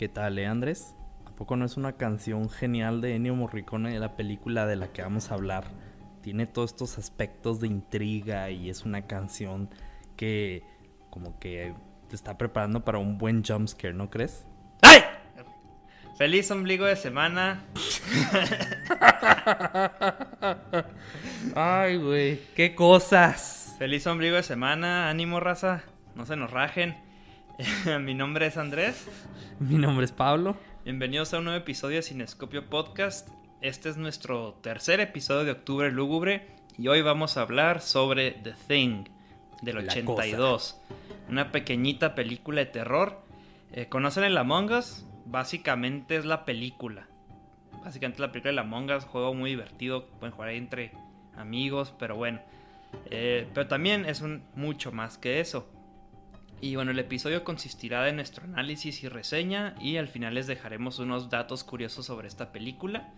¿Qué tal, Andrés? ¿A poco no es una canción genial de Ennio Morricone de la película de la que vamos a hablar? Tiene todos estos aspectos de intriga y es una canción que como que te está preparando para un buen jumpscare, ¿no crees? ¡Ay! Feliz ombligo de semana. Ay, güey, qué cosas. Feliz ombligo de semana. Ánimo, raza. No se nos rajen. Mi nombre es Andrés. Mi nombre es Pablo. Bienvenidos a un nuevo episodio de Cinescopio Podcast. Este es nuestro tercer episodio de Octubre Lúgubre y hoy vamos a hablar sobre The Thing del 82. Una pequeñita película de terror. ¿Conocen el Among Us? Básicamente es la película. Básicamente la película de Among Us, juego muy divertido, pueden jugar ahí entre amigos, pero bueno. Pero también es mucho más que eso. Y bueno, el episodio consistirá de nuestro análisis y reseña y al final les dejaremos unos datos curiosos sobre esta película.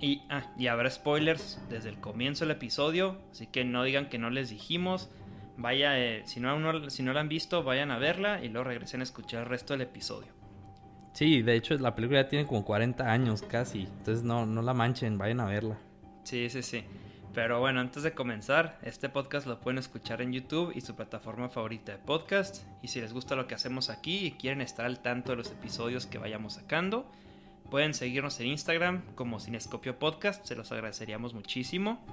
Y habrá spoilers desde el comienzo del episodio, así que no digan que no les dijimos. Vaya, si no la han visto, vayan a verla y luego regresen a escuchar el resto del episodio. Sí, de hecho la película ya tiene como 40 años casi, entonces no la manchen, vayan a verla. Sí. Pero bueno, antes de comenzar, este podcast lo pueden escuchar en YouTube y su plataforma favorita de podcast. Y si les gusta lo que hacemos aquí y quieren estar al tanto de los episodios que vayamos sacando, pueden seguirnos en Instagram como Cinescopio Podcast, se los agradeceríamos muchísimo.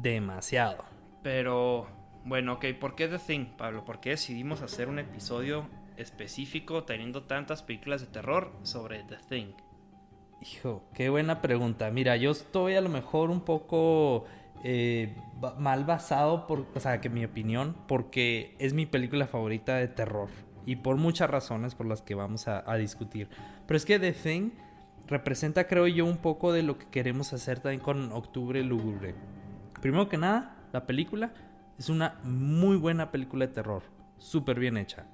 Demasiado. Pero bueno, ok, ¿por qué The Thing, Pablo? ¿Por qué decidimos hacer un episodio específico teniendo tantas películas de terror sobre The Thing? Hijo, qué buena pregunta. Mira, yo estoy a lo mejor un poco mal basado, que mi opinión, porque es mi película favorita de terror. Y por muchas razones por las que vamos a discutir. Pero es que The Thing representa, creo yo, un poco de lo que queremos hacer también con Octubre Lúgubre. Primero que nada, la película es una muy buena película de terror. Súper bien hecha.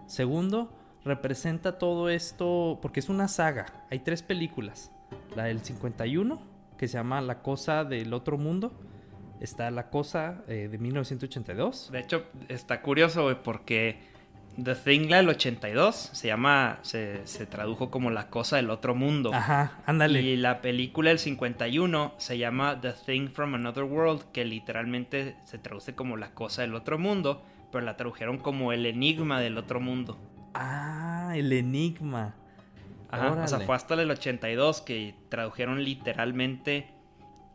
Segundo, representa todo esto porque es una saga. Hay 3 películas. La del 51, que se llama La Cosa del Otro Mundo. Está La Cosa de 1982. De hecho, está curioso, güey, porque The Thing, la del 82, se tradujo como La Cosa del Otro Mundo. Ajá, ándale. Y la película del 51 se llama The Thing from Another World, que literalmente se traduce como La Cosa del Otro Mundo, pero la tradujeron como El Enigma del Otro Mundo. Ah, El Enigma. Ajá, Órale. o sea, fue hasta el 82 que tradujeron literalmente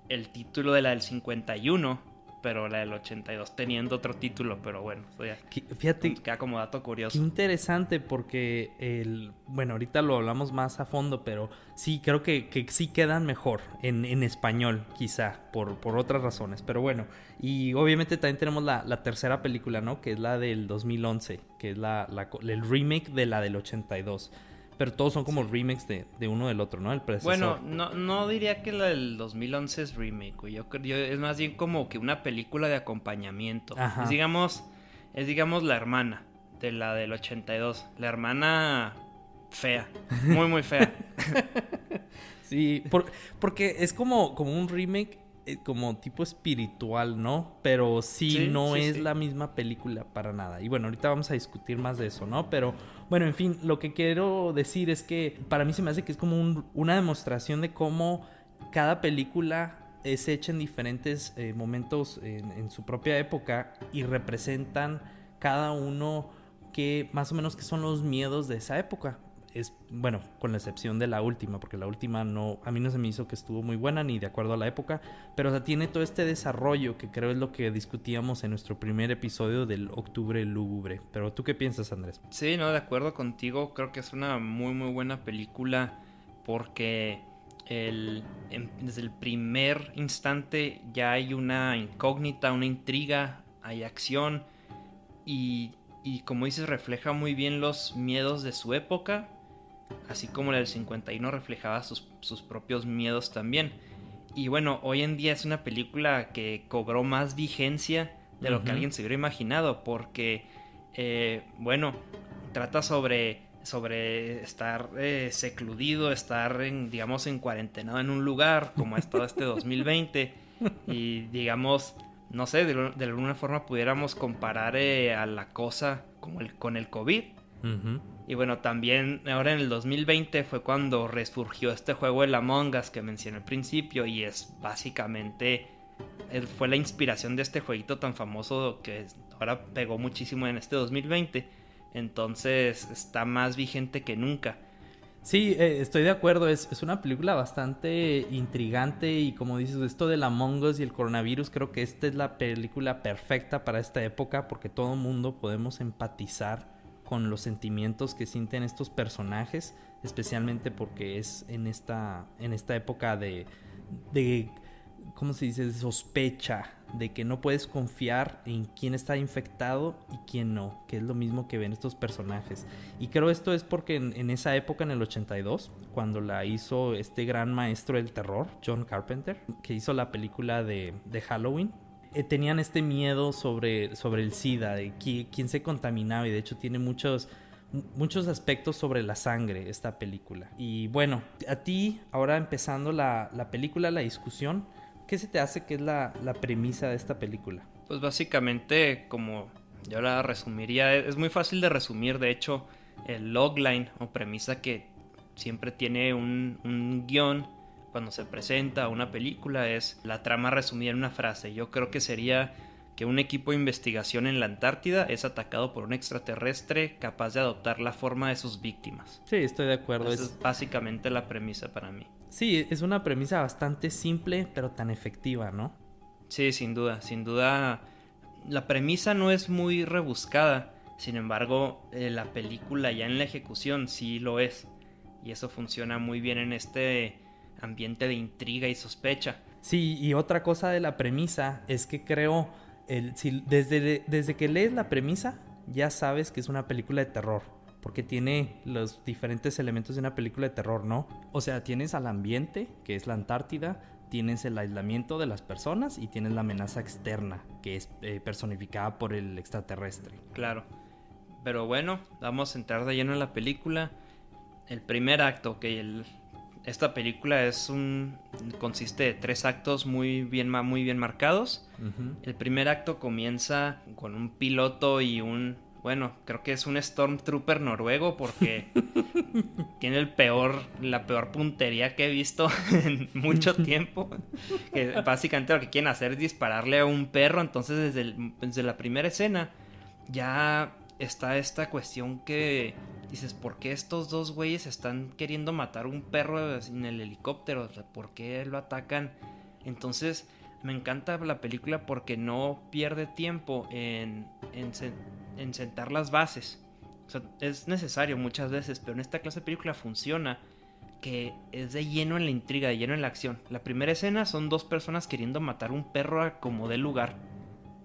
el título de la del 51, pero la del 82 teniendo otro título, pero bueno, eso ya Fíjate, queda como dato curioso. qué interesante porque bueno, ahorita lo hablamos más a fondo, pero sí, creo que sí quedan mejor en español, quizá, por otras razones, pero bueno. Y obviamente también tenemos la tercera película, ¿no? Que es la del 2011, que es el remake de la del 82. Pero todos son como remakes de uno del otro, ¿no? El predecesor. Bueno, no diría que la del 2011 es remake, güey. Yo es más bien como que una película de acompañamiento. Ajá. Es digamos la hermana de la del 82. La hermana fea, muy fea. Sí, porque es como un remake como tipo espiritual, ¿no? Pero sí, no es la misma película para nada. Y bueno, ahorita vamos a discutir más de eso, ¿no? Pero bueno, en fin, lo que quiero decir es que para mí se me hace que es como una demostración de cómo cada película es hecha en diferentes momentos en su propia época y representan cada uno que más o menos que son los miedos de esa época. Es, bueno, con la excepción de la última, porque la última no, a mí no se me hizo que estuvo muy buena ni de acuerdo a la época, pero o sea, tiene todo este desarrollo que creo es lo que discutíamos en nuestro primer episodio del Octubre Lúgubre. Pero ¿tú qué piensas, Andrés? Sí, no, de acuerdo contigo. Creo que es una muy buena película porque desde el primer instante ya hay una incógnita, una intriga, hay acción y como dices, refleja muy bien los miedos de su época, así como la del 51 reflejaba sus propios miedos también. Y bueno, hoy en día es una película que cobró más vigencia de lo que alguien se hubiera imaginado, porque, bueno, trata sobre estar secludido, estar, digamos, encuarentenado en un lugar, como ha estado este 2020, y digamos, no sé, de alguna forma pudiéramos comparar a La Cosa con el COVID. Uh-huh. Y bueno, también ahora en el 2020 fue cuando resurgió este juego el Among Us que mencioné al principio, y es básicamente fue la inspiración de este jueguito tan famoso que ahora pegó muchísimo en este 2020. Entonces está más vigente que nunca. Sí, estoy de acuerdo. Es una película bastante intrigante y como dices, esto del Among Us y el coronavirus, creo que esta es la película perfecta para esta época porque todo el mundo podemos empatizar con los sentimientos que sienten estos personajes, especialmente porque es en esta época de ¿cómo se dice? De sospecha, de que no puedes confiar en quién está infectado y quién no, que es lo mismo que ven estos personajes. Y creo esto es porque en esa época, en el 82, cuando la hizo este gran maestro del terror, John Carpenter, que hizo la película de Halloween, tenían este miedo sobre el SIDA, de quién se contaminaba, y de hecho tiene muchos aspectos sobre la sangre esta película. Y bueno, a ti, ahora empezando la película, la discusión, ¿qué se te hace que es la premisa de esta película? Pues básicamente, como yo la resumiría, es muy fácil de resumir. De hecho, el logline o premisa que siempre tiene un guión cuando se presenta una película es la trama resumida en una frase. Yo creo que sería que un equipo de investigación en la Antártida es atacado por un extraterrestre capaz de adoptar la forma de sus víctimas. Sí, estoy de acuerdo. Esa es básicamente la premisa para mí. Sí, es una premisa bastante simple, pero tan efectiva, ¿no? Sí, sin duda, sin duda. La premisa no es muy rebuscada, sin embargo, la película ya en la ejecución sí lo es. Y eso funciona muy bien en este ambiente de intriga y sospecha. Sí, y otra cosa de la premisa es que creo, desde que lees la premisa, ya sabes que es una película de terror. Porque tiene los diferentes elementos de una película de terror, ¿no? O sea, tienes al ambiente, que es la Antártida, tienes el aislamiento de las personas y tienes la amenaza externa, que es personificada por el extraterrestre. Claro. Pero bueno, vamos a entrar de lleno en la película. El primer acto, que esta película consiste de 3 actos muy bien marcados. Uh-huh. El primer acto comienza con un piloto y bueno, creo que es un Stormtrooper noruego porque tiene la peor puntería que he visto en mucho tiempo. Que básicamente lo que quieren hacer es dispararle a un perro. Entonces desde la primera escena ya está esta cuestión que dices, ¿por qué estos dos güeyes están queriendo matar a un perro en el helicóptero? O sea, ¿por qué lo atacan? Entonces me encanta la película porque no pierde tiempo en sentar las bases. O sea, es necesario muchas veces, pero en esta clase de película funciona, que es de lleno en la intriga, de lleno en la acción. La primera escena son 2 personas queriendo matar un perro a como dé lugar.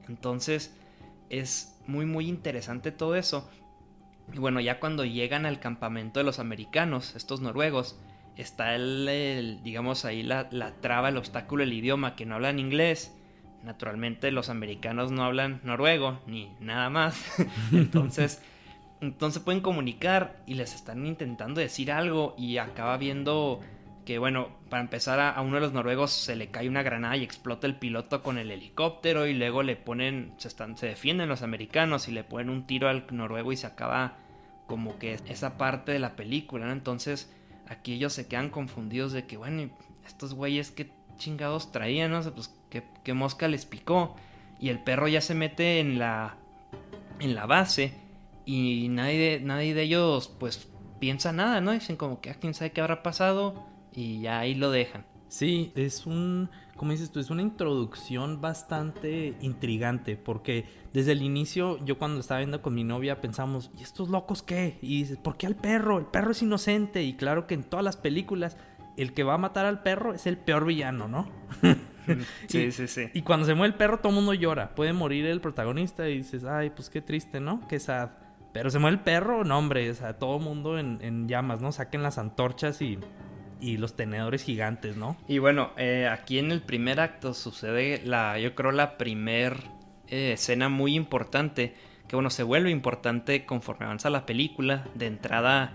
Entonces es muy muy interesante todo eso. Y bueno, ya cuando llegan al campamento de los americanos, estos noruegos, está digamos ahí la traba, el obstáculo, el idioma, que no hablan inglés. Naturalmente los americanos no hablan noruego, ni nada más. Entonces pueden comunicar y les están intentando decir algo y acaba viendo que, bueno, para empezar a uno de los noruegos se le cae una granada y explota el piloto con el helicóptero, y luego se defienden los americanos y le ponen un tiro al noruego y se acaba como que esa parte de la película, ¿no? Entonces aquí ellos se quedan confundidos de que, bueno, estos güeyes qué chingados traían, ¿no? O sea, pues qué mosca les picó. Y el perro ya se mete en la base y nadie de ellos pues piensa nada, ¿no? Dicen como que quién sabe qué habrá pasado y ya ahí lo dejan. Sí, como dices tú, es una introducción bastante intrigante, porque desde el inicio, yo cuando estaba viendo con mi novia pensamos, ¿y estos locos qué? Y dices, ¿por qué al perro? El perro es inocente, y claro que en todas las películas el que va a matar al perro es el peor villano, ¿no? Sí. Y cuando se muere el perro todo el mundo llora, puede morir el protagonista y dices, ay, pues qué triste, ¿no? Qué sad. Pero se muere el perro, no, hombre, o sea, todo el mundo en llamas, ¿no? Saquen las antorchas y los tenedores gigantes, ¿no? Y bueno, aquí en el primer acto sucede yo creo la primer escena muy importante, que bueno, se vuelve importante conforme avanza la película. De entrada,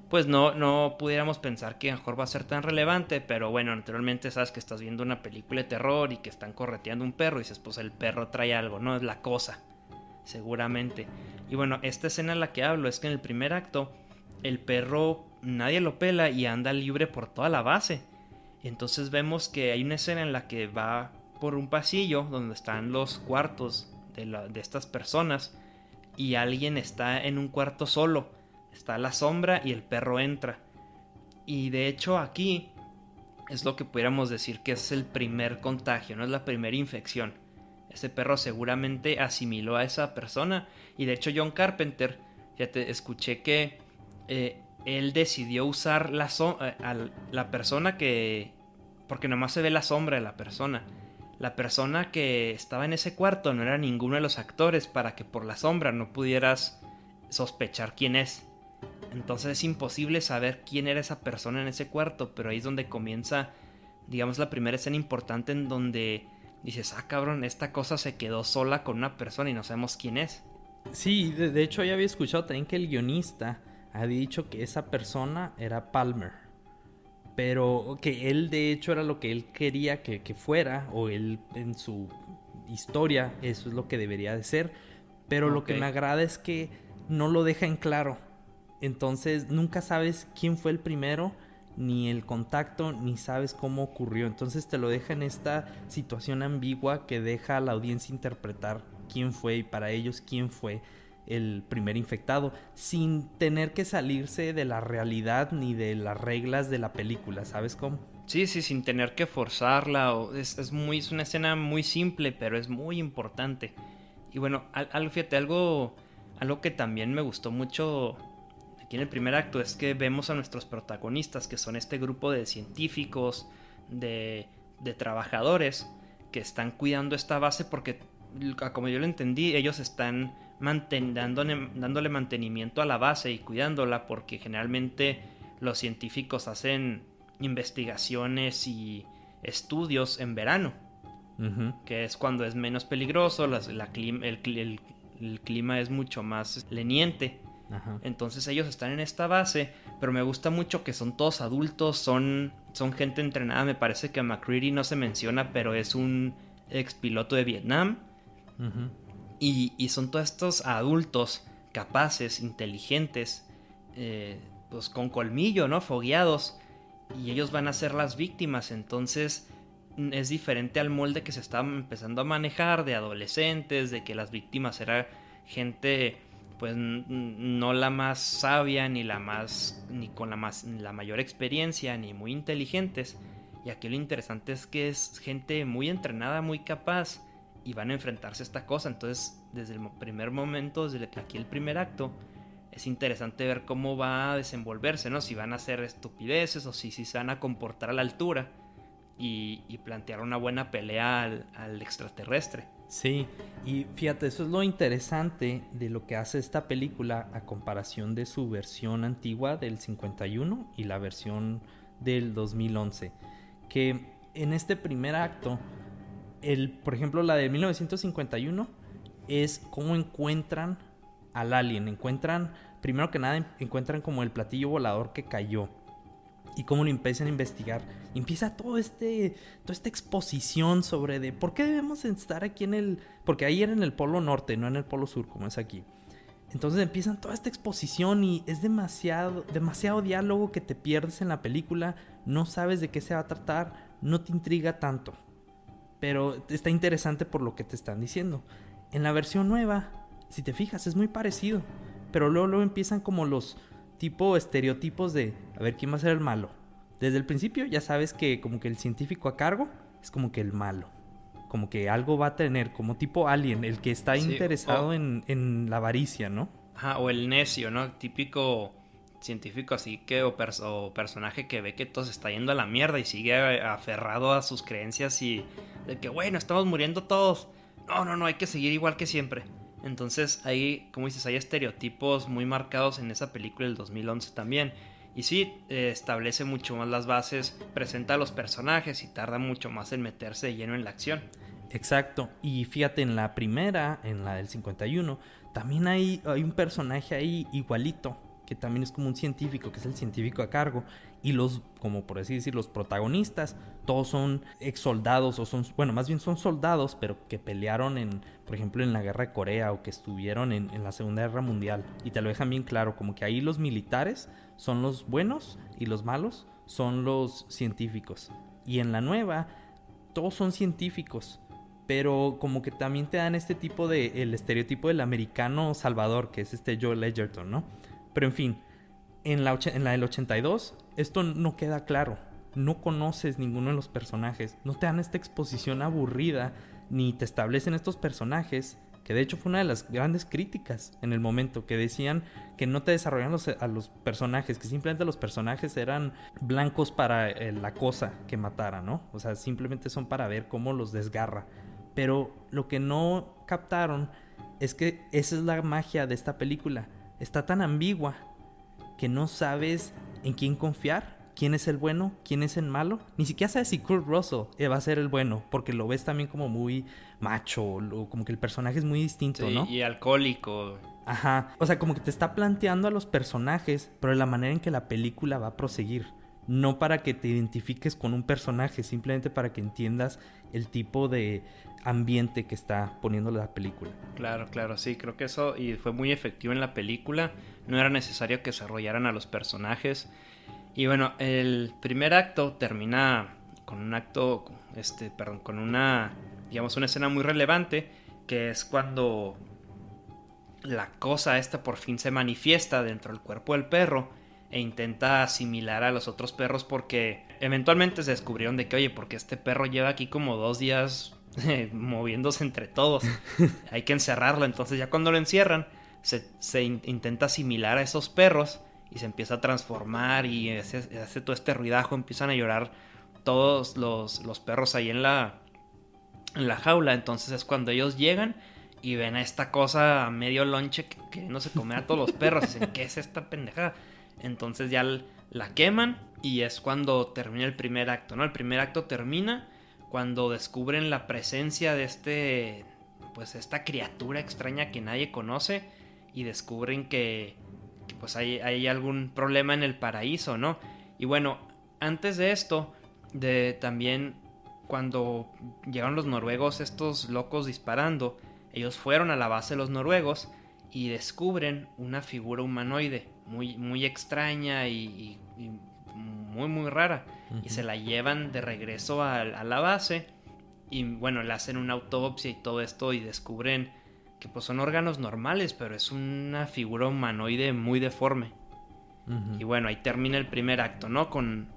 pues no pudiéramos pensar que a lo mejor va a ser tan relevante, pero bueno, naturalmente sabes que estás viendo una película de terror y que están correteando un perro y dices, pues el perro trae algo, ¿no? Es la cosa. seguramente. Y bueno, esta escena en la que hablo es que en el primer acto el perro nadie lo pela y anda libre por toda la base. Entonces vemos que hay una escena en la que va por un pasillo donde están los cuartos de estas personas y alguien está en un cuarto solo. Está la sombra y el perro entra. Y de hecho aquí es lo que pudiéramos decir que es el primer contagio, no es la primera infección. Ese perro seguramente asimiló a esa persona. Y de hecho John Carpenter, fíjate, escuché que él decidió usar a la persona que... Porque nomás se ve la sombra de la persona. La persona que estaba en ese cuarto no era ninguno de los actores para que por la sombra no pudieras sospechar quién es. Entonces es imposible saber quién era esa persona en ese cuarto, pero ahí es donde comienza, digamos, la primera escena importante en donde dices, ah, cabrón, esta cosa se quedó sola con una persona y no sabemos quién es. Sí, de hecho ya había escuchado también que el guionista había dicho que esa persona era Palmer, pero que él de hecho era lo que él quería que fuera, o él en su historia eso es lo que debería de ser, pero okay. Lo que me agrada es que no lo deja en claro. Entonces nunca sabes quién fue el primero, ni el contacto, ni sabes cómo ocurrió. Entonces te lo deja en esta situación ambigua que deja a la audiencia interpretar quién fue y para ellos quién fue el primer infectado, sin tener que salirse de la realidad ni de las reglas de la película, ¿sabes cómo? Sí, sin tener que forzarla. Es una escena muy simple, pero es muy importante. Y bueno, fíjate, algo que también me gustó mucho aquí en el primer acto es que vemos a nuestros protagonistas, que son este grupo de científicos, de trabajadores que están cuidando esta base porque, como yo lo entendí, ellos están dándole mantenimiento a la base y cuidándola porque generalmente los científicos hacen investigaciones y estudios en verano, que es cuando es menos peligroso, el clima es mucho más leniente. Ajá. Entonces ellos están en esta base, pero me gusta mucho que son todos adultos, son gente entrenada. Me parece que McCready no se menciona, pero es un ex piloto de Vietnam. Uh-huh. Y son todos estos adultos capaces, inteligentes, pues con colmillo, ¿no? Fogueados, y ellos van a ser las víctimas. Entonces es diferente al molde que se estaba empezando a manejar de adolescentes, de que las víctimas era gente pues no la más sabia ni con la mayor experiencia ni muy inteligentes. Y aquí lo interesante es que es gente muy entrenada, muy capaz, y van a enfrentarse a esta cosa. Entonces desde el primer momento, desde aquí el primer acto, es interesante ver cómo va a desenvolverse, ¿no? Si van a hacer estupideces o si se van a comportar a la altura y plantear una buena pelea al extraterrestre. Sí, y fíjate, eso es lo interesante de lo que hace esta película a comparación de su versión antigua del 51 y la versión del 2011. Que en este primer acto, por ejemplo, la de 1951 es cómo encuentran al alien. Primero que nada, encuentran como el platillo volador que cayó. Y cómo lo empiezan a investigar. Empieza toda esta exposición sobre de por qué debemos estar aquí porque ahí era en el polo norte, no en el polo sur como es aquí. Entonces empiezan toda esta exposición y es demasiado diálogo que te pierdes en la película. No sabes de qué se va a tratar, no te intriga tanto, pero está interesante por lo que te están diciendo. En la versión nueva, si te fijas, es muy parecido, pero luego empiezan como los tipo estereotipos de a ver quién va a ser el malo. Desde el principio ya sabes que como que el científico a cargo es como que el malo, como que algo va a tener, como tipo Alien, el que está interesado en la avaricia, ¿no? Ajá, o el necio, ¿no? Típico científico así que o personaje que ve que todo se está yendo a la mierda y sigue aferrado a sus creencias y de que bueno, estamos muriendo todos. No, hay que seguir igual que siempre. Entonces ahí, como dices, hay estereotipos muy marcados en esa película del 2011 también. Y sí, establece mucho más las bases, presenta a los personajes y tarda mucho más en meterse de lleno en la acción. Exacto, y fíjate, en la primera, en la del 51, también hay un personaje ahí igualito, que también es como un científico, que es el científico a cargo, y los, como por así decir, los protagonistas, todos son ex soldados, o son, bueno, más bien son soldados, pero que pelearon en, por ejemplo, en la guerra de Corea, o que estuvieron en la Segunda Guerra Mundial, y te lo dejan bien claro, como que ahí los militares son los buenos, y los malos son los científicos. Y en la nueva, todos son científicos, pero como que también te dan este tipo de, el estereotipo del americano salvador, que es Joel Edgerton, ¿no? Pero en fin, en la del 82, esto no queda claro. No conoces ninguno de los personajes. No te dan esta exposición aburrida, ni te establecen estos personajes, que de hecho fue una de las grandes críticas en el momento, que decían que no te desarrollaban a los personajes, que simplemente los personajes eran blancos para la cosa que matara, ¿no? O sea, simplemente son para ver cómo los desgarra. Pero lo que no captaron es que esa es la magia de esta película. Está tan ambigua que no sabes en quién confiar, quién es el bueno, quién es el malo. Ni siquiera sabes si Kurt Russell va a ser el bueno, porque lo ves también como muy macho, o como que el personaje es muy distinto, sí, ¿no? Y alcohólico. Ajá, o sea, como que te está planteando a los personajes, pero de la manera en que la película va a proseguir. No para que te identifiques con un personaje, simplemente para que entiendas el tipo de ambiente que está poniendo la película. Claro, sí, creo que eso y fue muy efectivo en la película. No era necesario que desarrollaran a los personajes. Y bueno, el primer acto termina con un acto, con una, digamos, una escena muy relevante, que es cuando la cosa esta por fin se manifiesta dentro del cuerpo del perro e intenta asimilar a los otros perros, porque eventualmente se descubrieron de que, oye, porque este perro lleva aquí como 2 días moviéndose entre todos, hay que encerrarlo. Entonces ya cuando lo encierran se intenta asimilar a esos perros y se empieza a transformar y hace todo este ruidajo, empiezan a llorar todos los perros ahí en la jaula. Entonces es cuando ellos llegan y ven a esta cosa a medio lonche que no se come a todos los perros. Dicen, ¿qué es esta pendejada? Entonces ya la queman y es cuando termina el primer acto, ¿no? El primer acto termina cuando descubren la presencia de pues esta criatura extraña que nadie conoce, y descubren que pues hay algún problema en el paraíso, ¿no? Y bueno, antes de esto, también cuando llegaron los noruegos, estos locos disparando, ellos fueron a la base de los noruegos y descubren una figura humanoide muy, muy extraña y muy, muy rara. Uh-huh. Y se la llevan de regreso a la base y bueno, le hacen una autopsia y todo esto y descubren que pues son órganos normales, pero es una figura humanoide muy deforme. Uh-huh. Y bueno, ahí termina el primer acto, ¿no? Con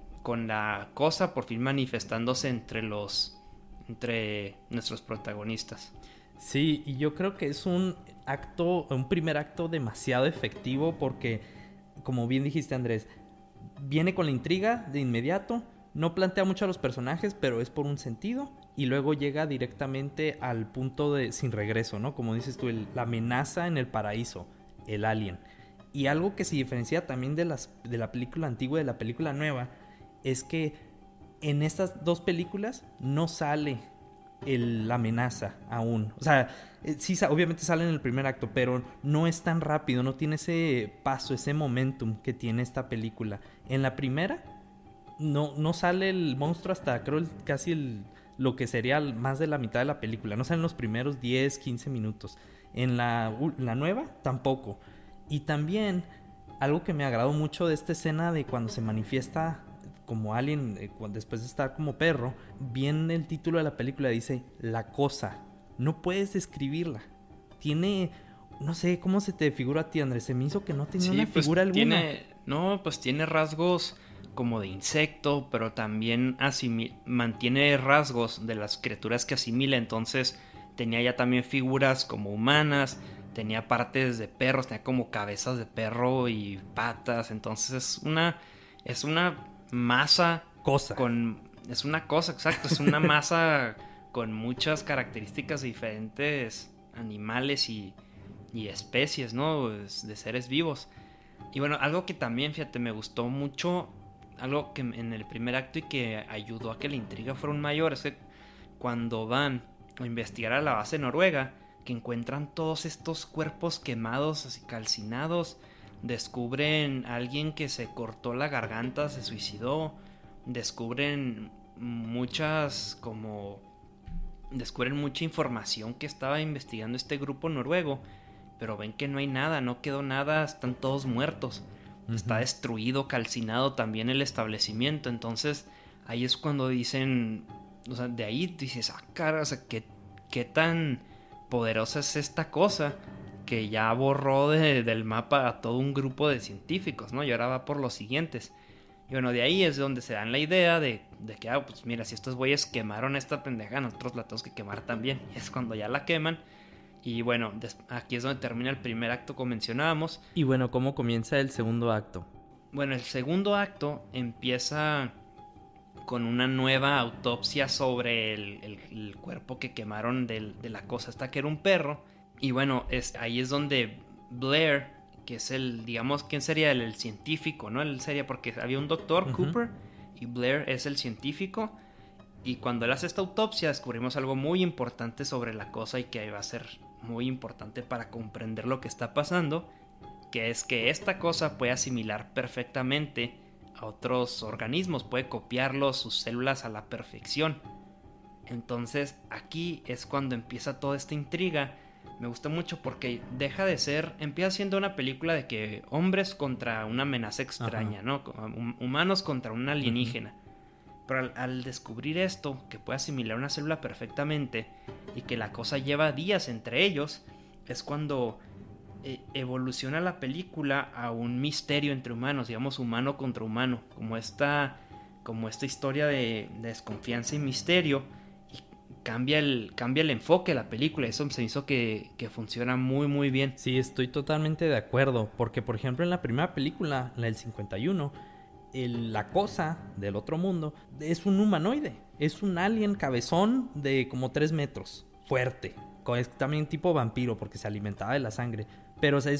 la cosa por fin manifestándose entre nuestros protagonistas. Sí, y yo creo que es un primer acto demasiado efectivo porque, como bien dijiste, Andrés, viene con la intriga de inmediato, no plantea mucho a los personajes, pero es por un sentido, y luego llega directamente al punto de sin regreso, ¿no? Como dices tú, la amenaza en el paraíso, el alien. Y algo que se diferencia también de la película antigua y de la película nueva es que en estas dos películas no sale la amenaza aún. O sea, sí, obviamente sale en el primer acto, pero no es tan rápido, no tiene ese paso, ese momentum que tiene esta película. En la primera no sale el monstruo hasta creo lo que sería más de la mitad de la película. No salen los primeros 10, 15 minutos. En la nueva tampoco. Y también algo que me agradó mucho de esta escena de cuando se manifiesta como alien, después de estar como perro, bien el título de la película dice La Cosa. No puedes describirla. Tiene, no sé, ¿cómo se te figura a ti, Andrés? Se me hizo que no tenía una figura alguna. Tiene rasgos como de insecto, pero también mantiene rasgos de las criaturas que asimila. Entonces tenía ya también figuras como humanas, tenía partes de perros, tenía como cabezas de perro y patas. Entonces es una masa cosa. Es una cosa, exacto. Es una masa con muchas características de diferentes animales y especies, ¿no? De seres vivos. Y bueno, algo que también, fíjate, me gustó mucho, algo que en el primer acto y que ayudó a que la intriga fuera un mayor, es que cuando van a investigar a la base noruega, que encuentran todos estos cuerpos quemados, así calcinados, descubren a alguien que se cortó la garganta, se suicidó, descubren mucha información que estaba investigando este grupo noruego, pero ven que no hay nada, no quedó nada, están todos muertos. Está destruido, calcinado también el establecimiento. Entonces ahí es cuando dicen, o sea, de ahí dices, cara, o sea, qué tan poderosa es esta cosa que ya borró del mapa a todo un grupo de científicos, ¿no? Y ahora va por los siguientes. Y bueno, de ahí es donde se dan la idea de que, pues mira, si estos güeyes quemaron esta pendeja, nosotros la tenemos que quemar también. Y es cuando ya la queman. Y bueno, aquí es donde termina el primer acto, como mencionábamos. Y bueno, ¿cómo comienza el segundo acto? Bueno, el segundo acto empieza con una nueva autopsia sobre el cuerpo que quemaron de la cosa esta que era un perro. Y bueno, ahí es donde Blair, que es digamos, ¿quién sería el científico, no? Él sería, porque había un doctor, Cooper, y Blair es el científico. Y cuando él hace esta autopsia descubrimos algo muy importante sobre la cosa y que va a ser muy importante para comprender lo que está pasando, que es que esta cosa puede asimilar perfectamente a otros organismos, puede copiarlos, sus células a la perfección. Entonces aquí es cuando empieza toda esta intriga. Me gusta mucho porque empieza siendo una película de que hombres contra una amenaza extraña, ¿no? Humanos contra un alienígena. Pero al descubrir esto, que puede asimilar una célula perfectamente y que la cosa lleva días entre ellos, es cuando evoluciona la película a un misterio entre humanos, digamos humano contra humano, como esta historia de desconfianza y misterio, y cambia el enfoque de la película. Eso se me hizo que funciona muy muy bien. Sí, estoy totalmente de acuerdo, porque por ejemplo en la primera película, la del 51, la cosa del otro mundo es un humanoide, es un alien cabezón de como 3 metros, fuerte, es también tipo vampiro porque se alimentaba de la sangre, pero o sea,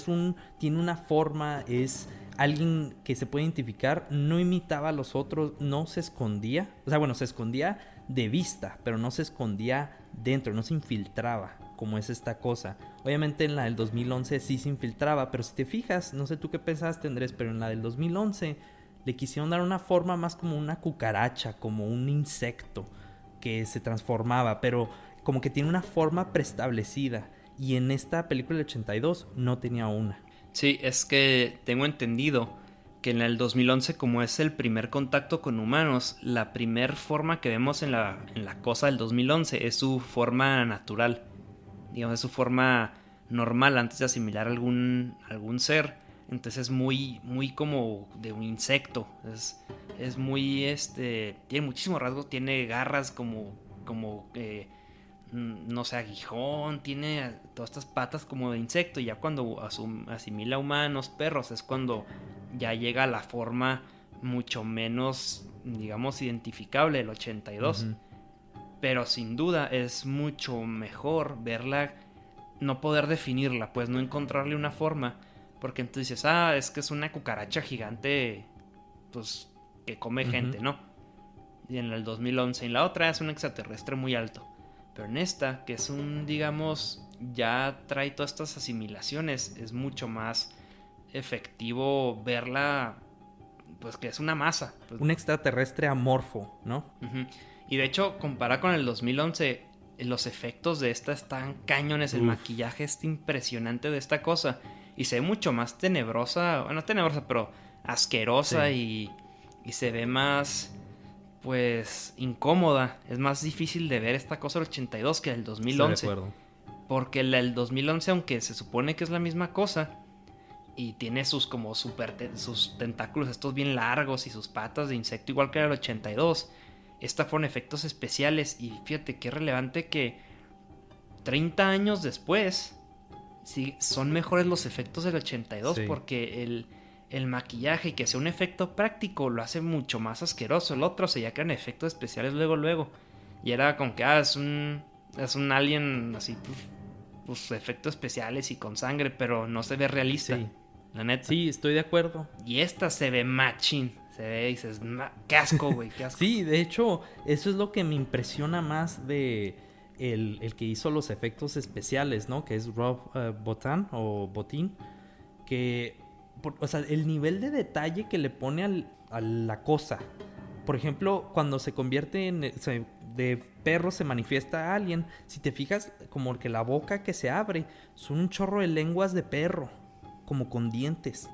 tiene una forma, es alguien que se puede identificar, no imitaba a los otros, no se escondía, o sea, bueno, se escondía de vista, pero no se escondía dentro, no se infiltraba como es esta cosa. Obviamente en la del 2011 sí se infiltraba, pero si te fijas, no sé tú qué pensaste, Andrés, pero en la del 2011 le quisieron dar una forma más como una cucaracha, como un insecto que se transformaba, pero como que tiene una forma preestablecida. Y en esta película del 82 no tenía una. Sí, es que tengo entendido que en el 2011, como es el primer contacto con humanos, la primer forma que vemos en la cosa del 2011 es su forma natural. Digamos, es su forma normal antes de asimilar algún ser. Entonces es muy, muy como de un insecto. Es muy, tiene muchísimos rasgos. Tiene garras como no sé, aguijón. Tiene todas estas patas como de insecto. Y ya cuando asimila humanos, perros, es cuando ya llega a la forma mucho menos, digamos, identificable del 82. Pero sin duda es mucho mejor verla, no poder definirla, pues no encontrarle una forma. Porque entonces dices, es que es una cucaracha gigante, pues, que come gente, ¿no? Y en el 2011. En la otra es un extraterrestre muy alto. Pero en esta, que es digamos, ya trae todas estas asimilaciones, es mucho más efectivo verla, pues que es una masa. Pues. Un extraterrestre amorfo, ¿no? Y de hecho, comparado con el 2011, los efectos de esta están cañones. El maquillaje es impresionante de esta cosa. Y se ve mucho más tenebrosa, bueno, tenebrosa, pero asquerosa, sí. y se ve más, pues, incómoda. Es más difícil de ver esta cosa del 82 que del 2011. Estoy de acuerdo. Porque el 2011, aunque se supone que es la misma cosa, y tiene sus tentáculos estos bien largos y sus patas de insecto igual que el 82, esta fueron efectos especiales. Y fíjate qué relevante que 30 años después... Sí, son mejores los efectos del 82, sí. Porque el maquillaje y que sea un efecto práctico lo hace mucho más asqueroso. El otro se ya crean efectos especiales luego. Y era como que es un alien así, pues efectos especiales y con sangre, pero no se ve realista. Sí. La neta. Sí, estoy de acuerdo. Y esta se ve machín. Se ve y dices, qué asco, güey, qué asco. Sí, de hecho, eso es lo que me impresiona más de... El que hizo los efectos especiales, ¿no? Que es Rob Bottin, que o sea, el nivel de detalle que le pone a la cosa. Por ejemplo, cuando se convierte de perro se manifiesta a alguien, si te fijas, como que la boca que se abre son un chorro de lenguas de perro, como con dientes.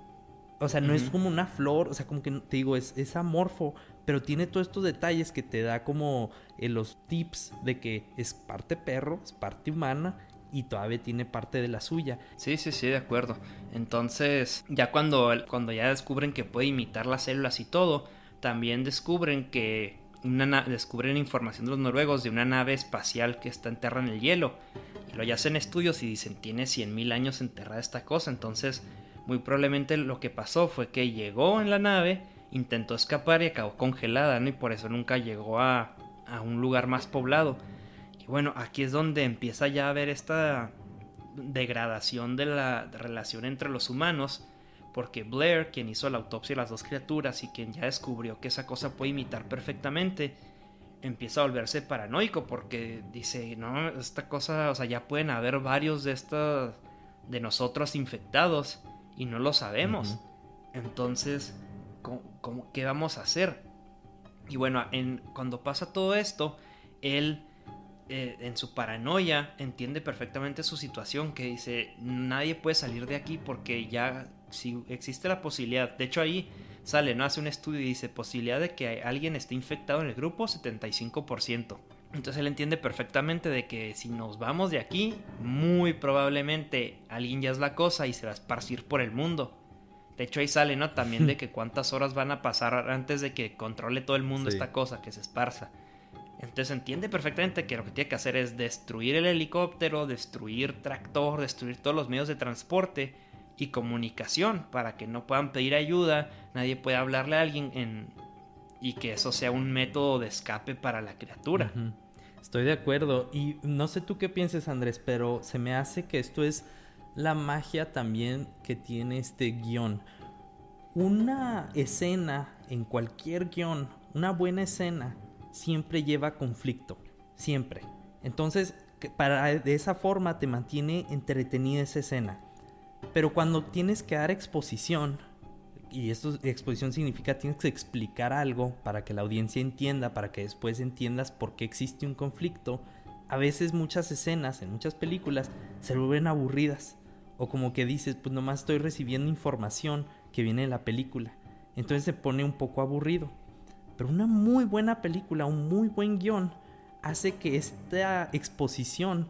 O sea, no es como una flor, o sea, como que te digo, es amorfo, pero tiene todos estos detalles que te da como los tips de que es parte perro, es parte humana y todavía tiene parte de la suya. Sí, de acuerdo. Entonces, ya cuando ya descubren que puede imitar las células y todo, también descubren que descubren información de los noruegos de una nave espacial que está enterrada en el hielo. Y lo ya hacen estudios y dicen, tiene 100,000 años enterrada esta cosa. Entonces, muy probablemente lo que pasó fue que llegó en la nave, intentó escapar y acabó congelada, ¿no? Y por eso nunca llegó a un lugar más poblado. Y bueno, aquí es donde empieza ya a haber esta degradación de la relación entre los humanos, porque Blair, quien hizo la autopsia de las dos criaturas y quien ya descubrió que esa cosa puede imitar perfectamente, empieza a volverse paranoico porque dice, no, esta cosa, o sea, ya pueden haber varios de nosotros infectados y no lo sabemos. Entonces, ¿qué vamos a hacer? Y bueno, cuando pasa todo esto, él en su paranoia entiende perfectamente su situación, que dice, nadie puede salir de aquí porque ya si existe la posibilidad, de hecho ahí sale, ¿no? Hace un estudio y dice, posibilidad de que alguien esté infectado en el grupo, 75%. Entonces él entiende perfectamente de que si nos vamos de aquí, muy probablemente alguien ya es la cosa y se va a esparcir por el mundo. De hecho ahí sale, ¿no? También de que cuántas horas van a pasar antes de que controle todo el mundo esta cosa, que se esparza. Entonces entiende perfectamente que lo que tiene que hacer es destruir el helicóptero, destruir tractor, destruir todos los medios de transporte y comunicación para que no puedan pedir ayuda, nadie pueda hablarle a alguien y que eso sea un método de escape para la criatura. Estoy de acuerdo y no sé tú qué pienses, Andrés, pero se me hace que esto es la magia también que tiene este guión. Una escena en cualquier guión, una buena escena, siempre lleva conflicto, siempre. Entonces, de esa forma te mantiene entretenida esa escena. Pero cuando tienes que dar exposición, y exposición significa tienes que explicar algo para que la audiencia entienda, para que después entiendas por qué existe un conflicto, a veces muchas escenas en muchas películas se vuelven aburridas. O como que dices, pues nomás estoy recibiendo información que viene de la película. Entonces se pone un poco aburrido. Pero una muy buena película, un muy buen guión, hace que esta exposición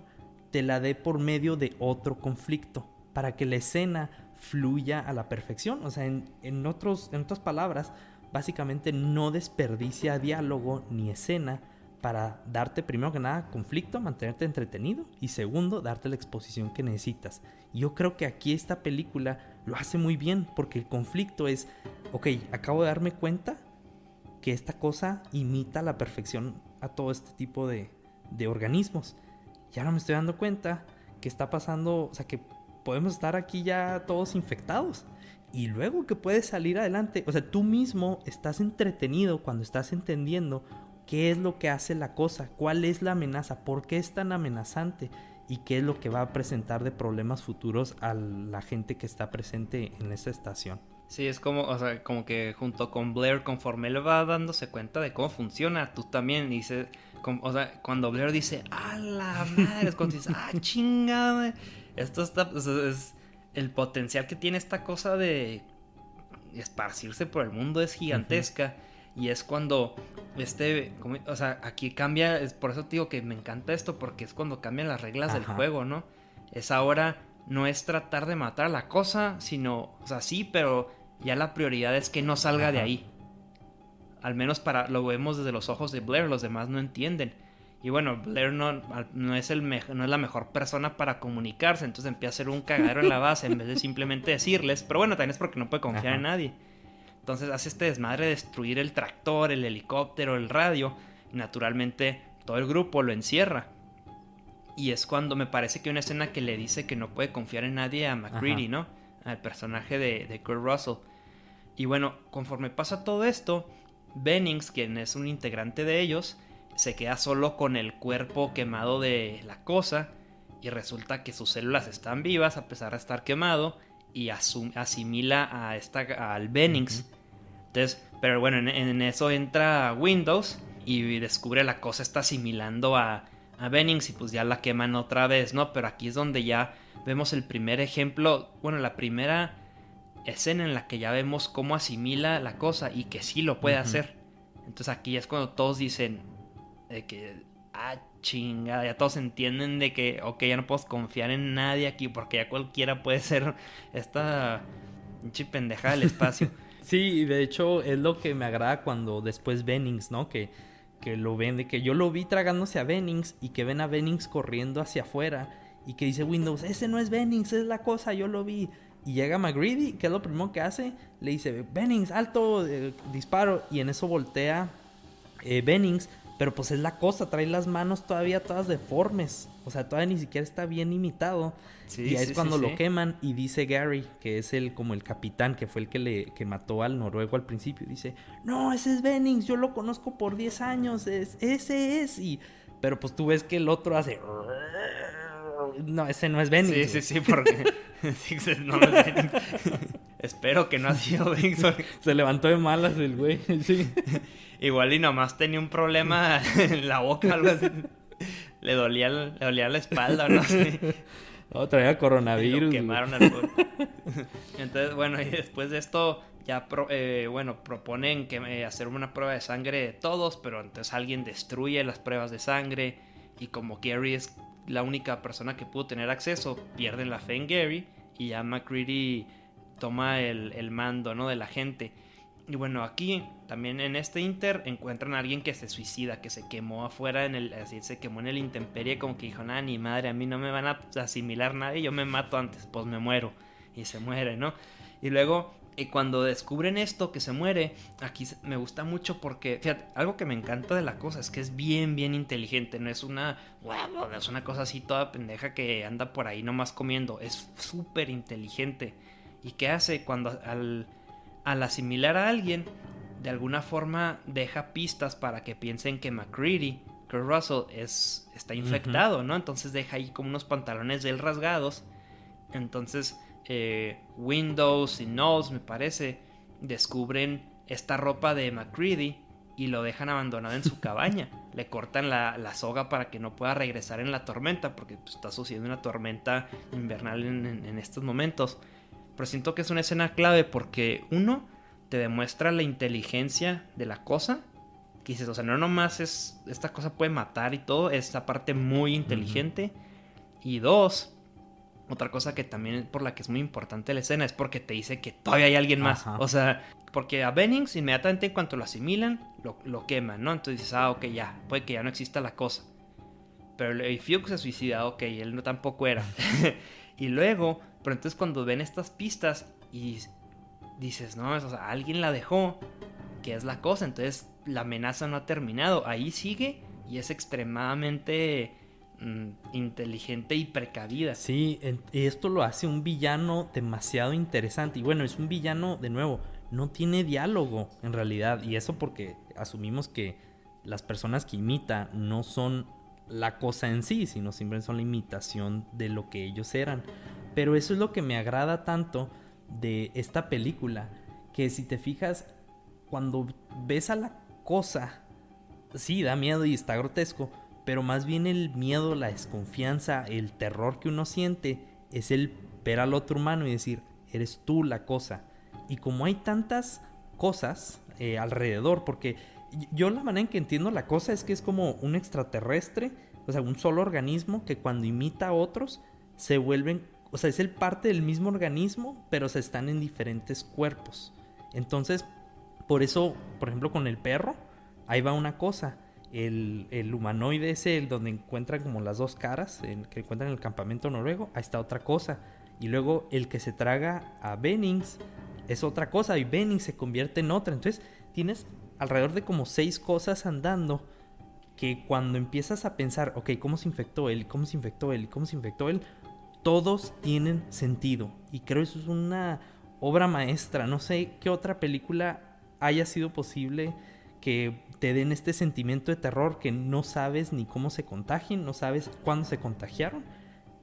te la dé por medio de otro conflicto, para que la escena fluya a la perfección. O sea, en otras palabras, básicamente no desperdicia diálogo ni escena para darte, primero que nada, conflicto, mantenerte entretenido, y segundo, darte la exposición que necesitas. Y yo creo que aquí esta película lo hace muy bien, porque el conflicto es, ok, acabo de darme cuenta que esta cosa imita a la perfección a todo este tipo de organismos. Y ahora me estoy dando cuenta que está pasando, o sea, que podemos estar aquí ya todos infectados. Y luego que puedes salir adelante. O sea, tú mismo estás entretenido cuando estás entendiendo qué es lo que hace la cosa, cuál es la amenaza, por qué es tan amenazante y qué es lo que va a presentar de problemas futuros a la gente que está presente en esa estación. Sí, es como, o sea, como que junto con Blair, conforme él va dándose cuenta de cómo funciona, tú también dices, o sea, cuando Blair dice, ¡a la madre! Es cuando dices, ¡ah, chingada! Esto está, o sea, es el potencial que tiene esta cosa de esparcirse por el mundo es gigantesca. Y es cuando o sea, aquí cambia, es por eso te digo que me encanta esto, porque es cuando cambian las reglas del juego, ¿no? Es ahora, no es tratar de matar a la cosa, sino, o sea, sí, pero ya la prioridad es que no salga de ahí. Al menos lo vemos desde los ojos de Blair, los demás no entienden. Y bueno, Blair no es la mejor persona para comunicarse, entonces empieza a hacer un cagadero en la base en vez de simplemente decirles. Pero bueno, también es porque no puede confiar en nadie. Entonces hace este desmadre de destruir el tractor, el helicóptero, el radio. Y naturalmente todo el grupo lo encierra. Y es cuando me parece que hay una escena que le dice que no puede confiar en nadie a McCready, ¿no? Al personaje de Kurt Russell. Y bueno, conforme pasa todo esto, Bennings, quien es un integrante de ellos, se queda solo con el cuerpo quemado de la cosa. Y resulta que sus células están vivas a pesar de estar quemado. y asimila al Bennings. Entonces, pero bueno, en eso entra Windows y descubre la cosa está asimilando a Bennings y pues ya la queman otra vez, ¿no? Pero aquí es donde ya vemos el primer ejemplo, bueno, la primera escena en la que ya vemos cómo asimila la cosa y que sí lo puede hacer. Entonces aquí es cuando todos dicen de que, chingada, ya todos entienden de que, ok, ya no puedo confiar en nadie aquí porque ya cualquiera puede ser esta pendejada del espacio. Sí, de hecho es lo que me agrada cuando después Bennings, ¿no? Que lo ven, de que yo lo vi tragándose a Bennings y que ven a Bennings corriendo hacia afuera y que dice Windows, ese no es Bennings, es la cosa, yo lo vi. Y llega MacReady, que es lo primero que hace, le dice, Bennings, alto, disparo. Y en eso voltea Bennings, pero pues es la cosa, trae las manos todavía todas deformes. O sea, todavía ni siquiera está bien imitado. Sí, y ahí es cuando lo queman y dice Gary, que es como el capitán, que fue el que mató al noruego al principio. Dice, no, ese es Bennings, yo lo conozco por 10 años, ese es. Pero pues tú ves que el otro hace... No, ese no es Bennings. Sí, porque... no es Bennings. Espero que no ha sido Bennings. Se levantó de malas el güey, sí. Igual y nomás tenía un problema en la boca, algo así. Le dolía la espalda, no sé. No, traía coronavirus. Lo quemaron al pobre. Entonces, bueno, y después de esto ya proponen que hacer una prueba de sangre de todos, pero entonces alguien destruye las pruebas de sangre y como Gary es la única persona que pudo tener acceso, pierden la fe en Gary y ya MacReady toma el mando, ¿no? de la gente. Y bueno, aquí también en este inter encuentran a alguien que se suicida, que se quemó afuera se quemó en el intemperie, como que dijo, nada, ni madre, a mí no me van a asimilar nadie, yo me mato antes, pues me muero. Y se muere, ¿no? Y luego, cuando descubren esto, que se muere, aquí me gusta mucho porque, fíjate, algo que me encanta de la cosa es que es bien, bien inteligente, no es una cosa así toda pendeja que anda por ahí nomás comiendo, es súper inteligente. ¿Y qué hace? Cuando al asimilar a alguien, de alguna forma deja pistas para que piensen que MacReady, Kurt Russell, está infectado, ¿no? Entonces deja ahí como unos pantalones de él rasgados. Entonces Windows y Knowles, me parece, descubren esta ropa de MacReady y lo dejan abandonado en su cabaña. Le cortan la soga para que no pueda regresar en la tormenta, porque pues, está sucediendo una tormenta invernal en estos momentos. Pero siento que es una escena clave porque, uno, te demuestra la inteligencia de la cosa. Que dices, o sea, no nomás esta cosa puede matar y todo, es esta parte muy inteligente. Y dos, otra cosa que también por la que es muy importante la escena es porque te dice que todavía hay alguien más. O sea, porque a Bennings inmediatamente en cuanto lo asimilan, lo queman, ¿no? Entonces dices, ok, ya, puede que ya no exista la cosa. Pero Fuchs se suicida, ok, él no tampoco era. Y luego, pero entonces cuando ven estas pistas y dices, no, o sea, alguien la dejó, que es la cosa, entonces la amenaza no ha terminado, ahí sigue y es extremadamente inteligente y precavida. Sí, esto lo hace un villano demasiado interesante y bueno, es un villano, de nuevo, no tiene diálogo en realidad y eso porque asumimos que las personas que imita no son la cosa en sí, sino siempre son la imitación de lo que ellos eran. Pero eso es lo que me agrada tanto de esta película, que si te fijas, cuando ves a la cosa, sí, da miedo y está grotesco, pero más bien el miedo, la desconfianza, el terror que uno siente es el ver al otro humano y decir, eres tú la cosa. Y como hay tantas cosas alrededor, porque yo la manera en que entiendo la cosa es que es como un extraterrestre, o sea, un solo organismo que cuando imita a otros se vuelven, o sea, es el parte del mismo organismo, pero se están en diferentes cuerpos. Entonces, por eso, por ejemplo, con el perro, ahí va una cosa. El humanoide ese, el donde encuentran como las dos caras, que encuentran en el campamento noruego, ahí está otra cosa. Y luego el que se traga a Bennings es otra cosa y Bennings se convierte en otra. Entonces, tienes alrededor de como 6 cosas andando que cuando empiezas a pensar, ok, ¿cómo se infectó él? ¿Cómo se infectó él? ¿Cómo se infectó él? Todos tienen sentido. Y creo que eso es una obra maestra. No sé qué otra película haya sido posible que te den este sentimiento de terror que no sabes ni cómo se contagian, no sabes cuándo se contagiaron,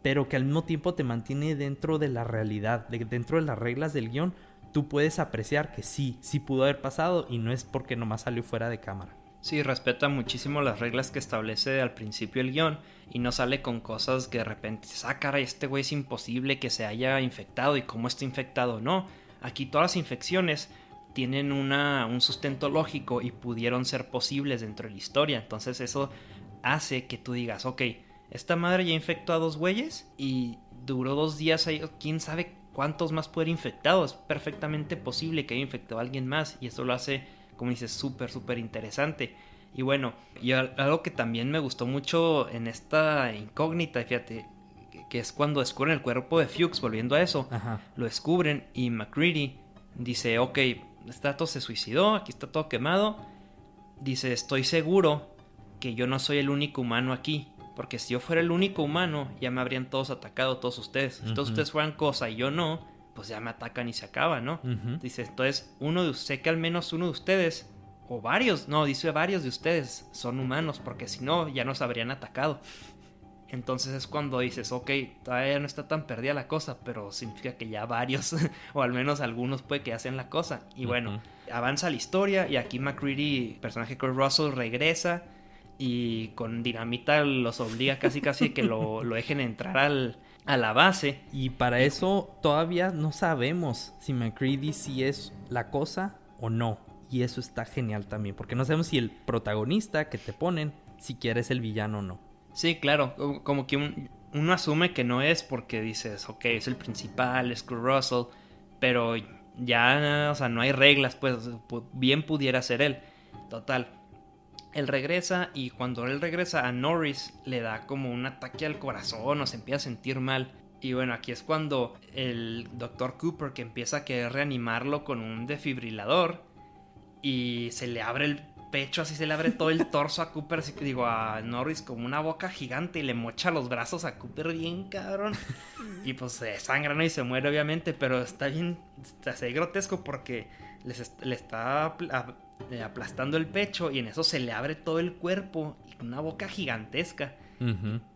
pero que al mismo tiempo te mantiene dentro de la realidad, dentro de las reglas del guión. Tú puedes apreciar que sí pudo haber pasado y no es porque nomás salió fuera de cámara. Sí, respeta muchísimo las reglas que establece al principio el guión y no sale con cosas que de repente dices, caray, este güey es imposible que se haya infectado y cómo está infectado. No, aquí todas las infecciones tienen un sustento lógico y pudieron ser posibles dentro de la historia. Entonces eso hace que tú digas, ok, esta madre ya infectó a 2 güeyes y duró 2 días ahí, quién sabe cuántos más puede haber infectado. Es perfectamente posible que haya infectado a alguien más y eso lo hace, como dices, súper interesante. Y bueno, y algo que también me gustó mucho en esta incógnita, fíjate, que es cuando descubren el cuerpo de Fuchs, volviendo a eso. Ajá. Lo descubren y MacReady dice, ok, este dato se suicidó, aquí está todo quemado. Dice, estoy seguro que yo no soy el único humano aquí, porque si yo fuera el único humano, ya me habrían todos atacado, todos ustedes. Si todos ustedes fueran cosa y yo no, pues ya me atacan y se acaba, ¿no? Dice, entonces, sé que al menos uno de ustedes, o varios, no, dice varios de ustedes son humanos, porque si no, ya nos habrían atacado. Entonces es cuando dices, ok, todavía no está tan perdida la cosa, pero significa que ya varios, o al menos algunos puede que hacen la cosa. Y bueno, avanza la historia y aquí MacReady, personaje Kurt Russell, regresa y con dinamita los obliga casi que lo dejen entrar a la base. Y para eso todavía no sabemos si MacReady sí es la cosa o no. Y eso está genial también, porque no sabemos si el protagonista que te ponen siquiera es el villano o no. Sí, claro, como que uno asume que no es porque dices, ok, es el principal, es Kurt Russell, pero ya, o sea, no hay reglas, pues bien pudiera ser él. Total, él regresa y cuando él regresa a Norris le da como un ataque al corazón o se empieza a sentir mal. Y bueno, aquí es cuando el Dr. Cooper, que empieza a querer reanimarlo con un desfibrilador y se le abre el pecho, así se le abre todo el torso a Cooper, así que digo, a Norris como una boca gigante y le mocha los brazos a Cooper bien cabrón. Y pues se sangra, ¿no? Y se muere obviamente, pero está bien, está así grotesco porque le está aplastando el pecho y en eso se le abre todo el cuerpo y una boca gigantesca.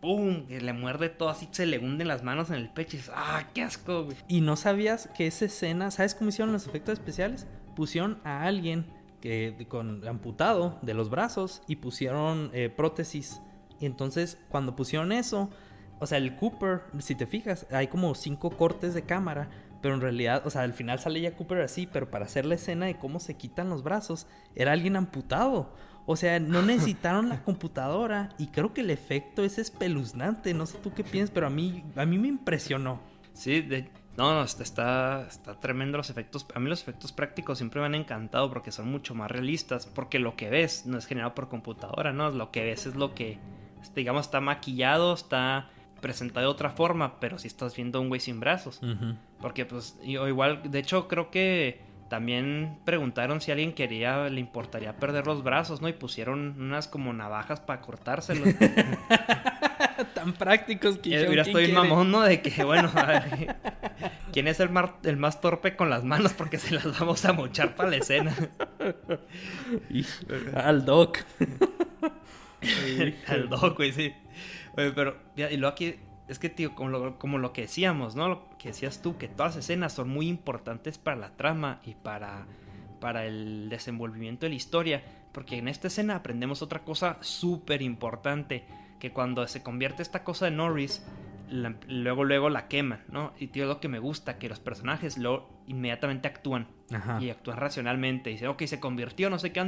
¡Pum! Que le muerde todo, así se le hunden las manos en el pecho y dices, qué asco, güey. Y no sabías que esa escena, ¿sabes cómo hicieron los efectos especiales? Pusieron a alguien con amputado de los brazos y pusieron prótesis. Y entonces cuando pusieron eso, o sea, el Cooper, si te fijas, hay como 5 cortes de cámara, pero en realidad, o sea, al final sale ya Cooper así, pero para hacer la escena de cómo se quitan los brazos, era alguien amputado. O sea, no necesitaron la computadora y creo que el efecto es espeluznante. No sé tú qué piensas, pero a mí me impresionó. Sí, no, está tremendo los efectos. A mí los efectos prácticos siempre me han encantado porque son mucho más realistas. Porque lo que ves no es generado por computadora, ¿no? Lo que ves es lo que, digamos, está maquillado, está presentado de otra forma, pero si estás viendo a un güey sin brazos. Porque, pues, o igual, de hecho, creo que también preguntaron si a alguien le importaría perder los brazos, ¿no? Y pusieron unas como navajas para cortárselos. Tan prácticos que yo estoy mamón, ¿no? De que, bueno, a ver, ¿quién es el más torpe con las manos? Porque se las vamos a mochar para la escena. Al Doc. Al Doc, güey, sí. Oye, pero, y luego aquí, es que, tío, como lo que decíamos, ¿no? Lo que decías tú, que todas las escenas son muy importantes para la trama y para el desenvolvimiento de la historia. Porque en esta escena aprendemos otra cosa súper importante, que cuando se convierte esta cosa de Norris, luego la queman, ¿no? Y tío, lo que me gusta, que los personajes inmediatamente actúan. Ajá. Y actúan racionalmente. Y dicen, ok, se convirtió, no sé qué,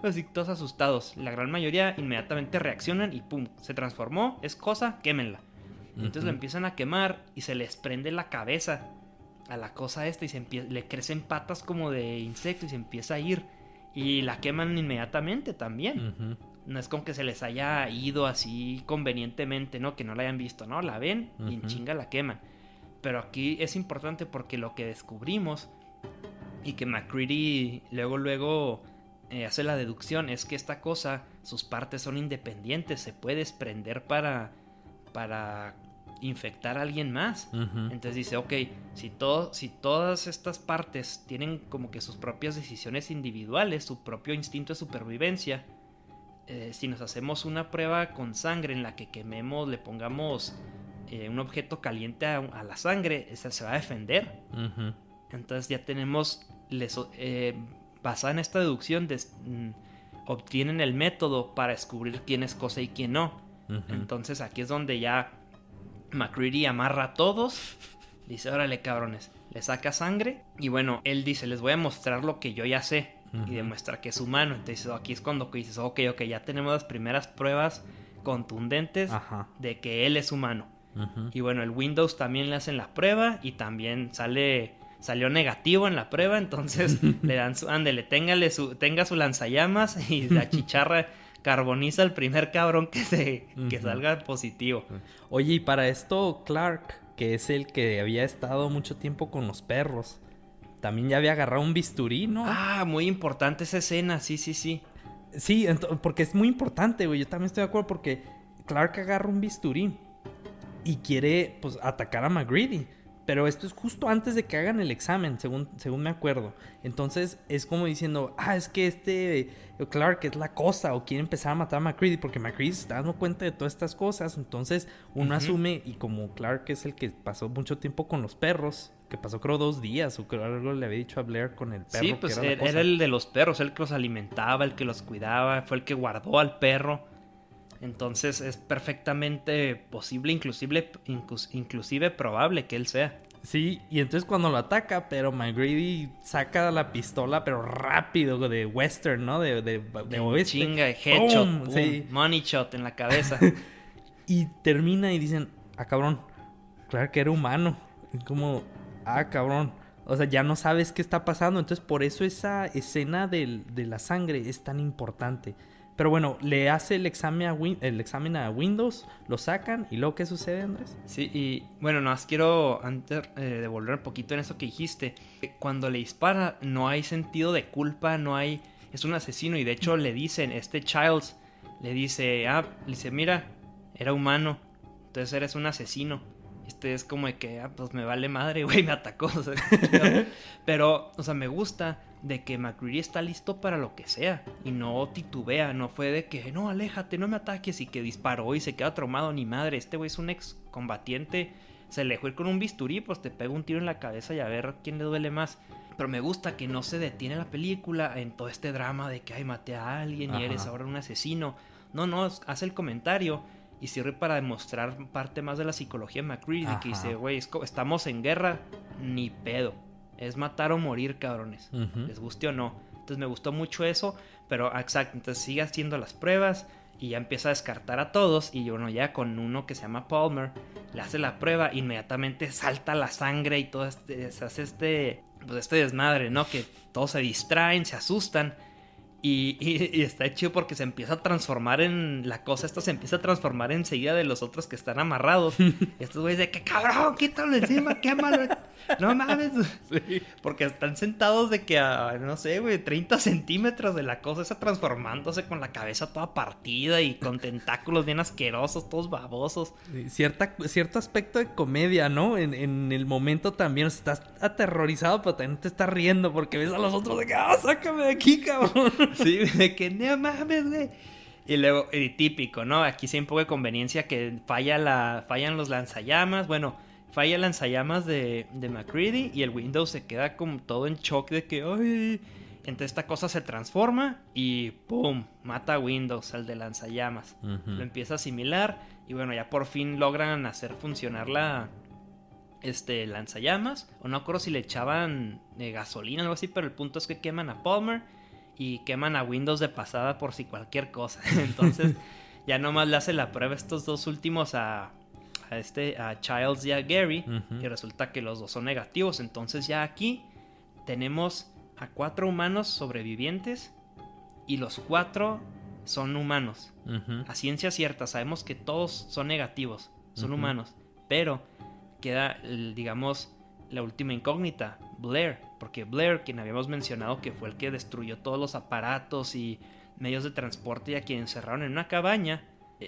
así todos asustados. La gran mayoría inmediatamente reaccionan y pum, se transformó, es cosa, quémenla. Entonces lo empiezan a quemar y se les prende la cabeza a la cosa esta y le crecen patas como de insecto y se empieza a ir. Y la queman inmediatamente también. No es como que se les haya ido así convenientemente, ¿no? Que no la hayan visto, ¿no? La ven y en chinga la queman. Pero aquí es importante porque lo que descubrimos y que MacReady luego hace la deducción es que esta cosa, sus partes son independientes, se puede desprender para infectar a alguien más. Entonces dice, ok, si todas estas partes tienen como que sus propias decisiones individuales, su propio instinto de supervivencia, si nos hacemos una prueba con sangre en la que quememos, le pongamos un objeto caliente a la sangre, se va a defender. Uh-huh. Entonces ya tenemos, basada en esta deducción, obtienen el método para descubrir quién es cosa y quién no. Uh-huh. Entonces aquí es donde ya MacReady amarra a todos, dice, órale cabrones, le saca sangre y bueno, él dice, les voy a mostrar lo que yo ya sé. Uh-huh. Y demuestra que es humano. Entonces aquí es cuando dices, ok, ya tenemos las primeras pruebas contundentes de que él es humano. Uh-huh. Y bueno, el Windows también le hacen la prueba y también salió negativo en la prueba, entonces le dan tenga su lanzallamas y la chicharra carboniza al primer cabrón que salga positivo. Oye, y para esto Clark, que es el que había estado mucho tiempo con los perros, también ya había agarrado un bisturí, ¿no? Ah, muy importante esa escena, sí. Sí, porque es muy importante, güey. Yo también estoy de acuerdo porque Clark agarra un bisturí y quiere, pues, atacar a MacReady. Pero esto es justo antes de que hagan el examen, según me acuerdo. Entonces es como diciendo, es que Clark es la cosa, o quiere empezar a matar a MacReady porque MacReady se está dando cuenta de todas estas cosas. Entonces uno asume, y como Clark es el que pasó mucho tiempo con los perros, que pasó creo 2 días, o creo algo le había dicho a Blair con el perro. Sí, pues era el de los perros, el que los alimentaba, el que los cuidaba, fue el que guardó al perro. Entonces es perfectamente posible, inclusive probable que él sea. Sí, y entonces cuando lo ataca, pero MacReady saca la pistola, pero rápido, de western, ¿no? De oeste. Chinga, headshot, boom, sí. Money shot en la cabeza. Y termina y dicen, cabrón, claro que era humano. Es como, cabrón. O sea, ya no sabes qué está pasando. Entonces por eso esa escena de la sangre es tan importante. Pero bueno, le hace el examen a Windows, lo sacan, ¿y luego qué sucede, Andrés? Sí, y bueno, nada más quiero antes de volver un poquito en eso que dijiste. Cuando le dispara no hay sentido de culpa, es un asesino y de hecho le dicen, Childs le dice, mira, era humano, entonces eres un asesino. Es como de que, pues me vale madre, güey, me atacó. O sea, pero, o sea, me gusta de que MacReady está listo para lo que sea y no titubea, no fue de que, no, aléjate, no me ataques y que disparó y se queda traumado, ni madre. Este güey es un ex combatiente, se le dejó ir con un bisturí, pues te pega un tiro en la cabeza y a ver quién le duele más. Pero me gusta que no se detiene la película en todo este drama de que, maté a alguien y eres ahora un asesino. No, hace el comentario y sirve para demostrar parte más de la psicología de MacReady, que dice, güey, estamos en guerra, ni pedo. Es matar o morir, cabrones. Uh-huh. Les guste o no. Entonces me gustó mucho eso, pero exacto, entonces sigue haciendo las pruebas y ya empieza a descartar a todos y bueno, ya con uno que se llama Palmer, le hace la prueba, inmediatamente salta la sangre y todo se hace este desmadre, ¿no? Que todos se distraen, se asustan. Y está chido porque se empieza a transformar en... La cosa esta se empieza a transformar enseguida de los otros que están amarrados. Y estos güeyes de que cabrón, quítalo encima, quémalo. No mames. Sí. Porque están sentados de que a, no sé, güey, 30 centímetros de la cosa esa transformándose con la cabeza toda partida y con tentáculos bien asquerosos, todos babosos. Sí, cierto aspecto de comedia, ¿no? En el momento también estás aterrorizado, pero también te estás riendo porque ves a los otros de que sácame de aquí, cabrón. Sí, de que no mames, güey. Y luego, típico, ¿no? Aquí sí hay un poco de conveniencia que fallan los lanzallamas. Bueno, falla el lanzallamas de MacReady y el Windows se queda como todo en shock de que, ¡ay! Entonces esta cosa se transforma y ¡pum! Mata a Windows, al de lanzallamas. Uh-huh. Lo empieza a asimilar y bueno, ya por fin logran hacer funcionar lanzallamas. O no acuerdo si le echaban gasolina o algo así, pero el punto es que queman a Palmer y queman a Windows de pasada por si cualquier cosa. Entonces ya nomás le hace la prueba a estos dos últimos a Childs y a Gary. Uh-huh. Y resulta que los dos son negativos. Entonces ya aquí tenemos a 4 humanos sobrevivientes y los 4 son humanos. Uh-huh. A ciencia cierta sabemos que todos son negativos, son uh-huh. humanos, pero queda, digamos, la última incógnita, Blair, porque Blair, quien habíamos mencionado que fue el que destruyó todos los aparatos y medios de transporte y a quien encerraron en una cabaña,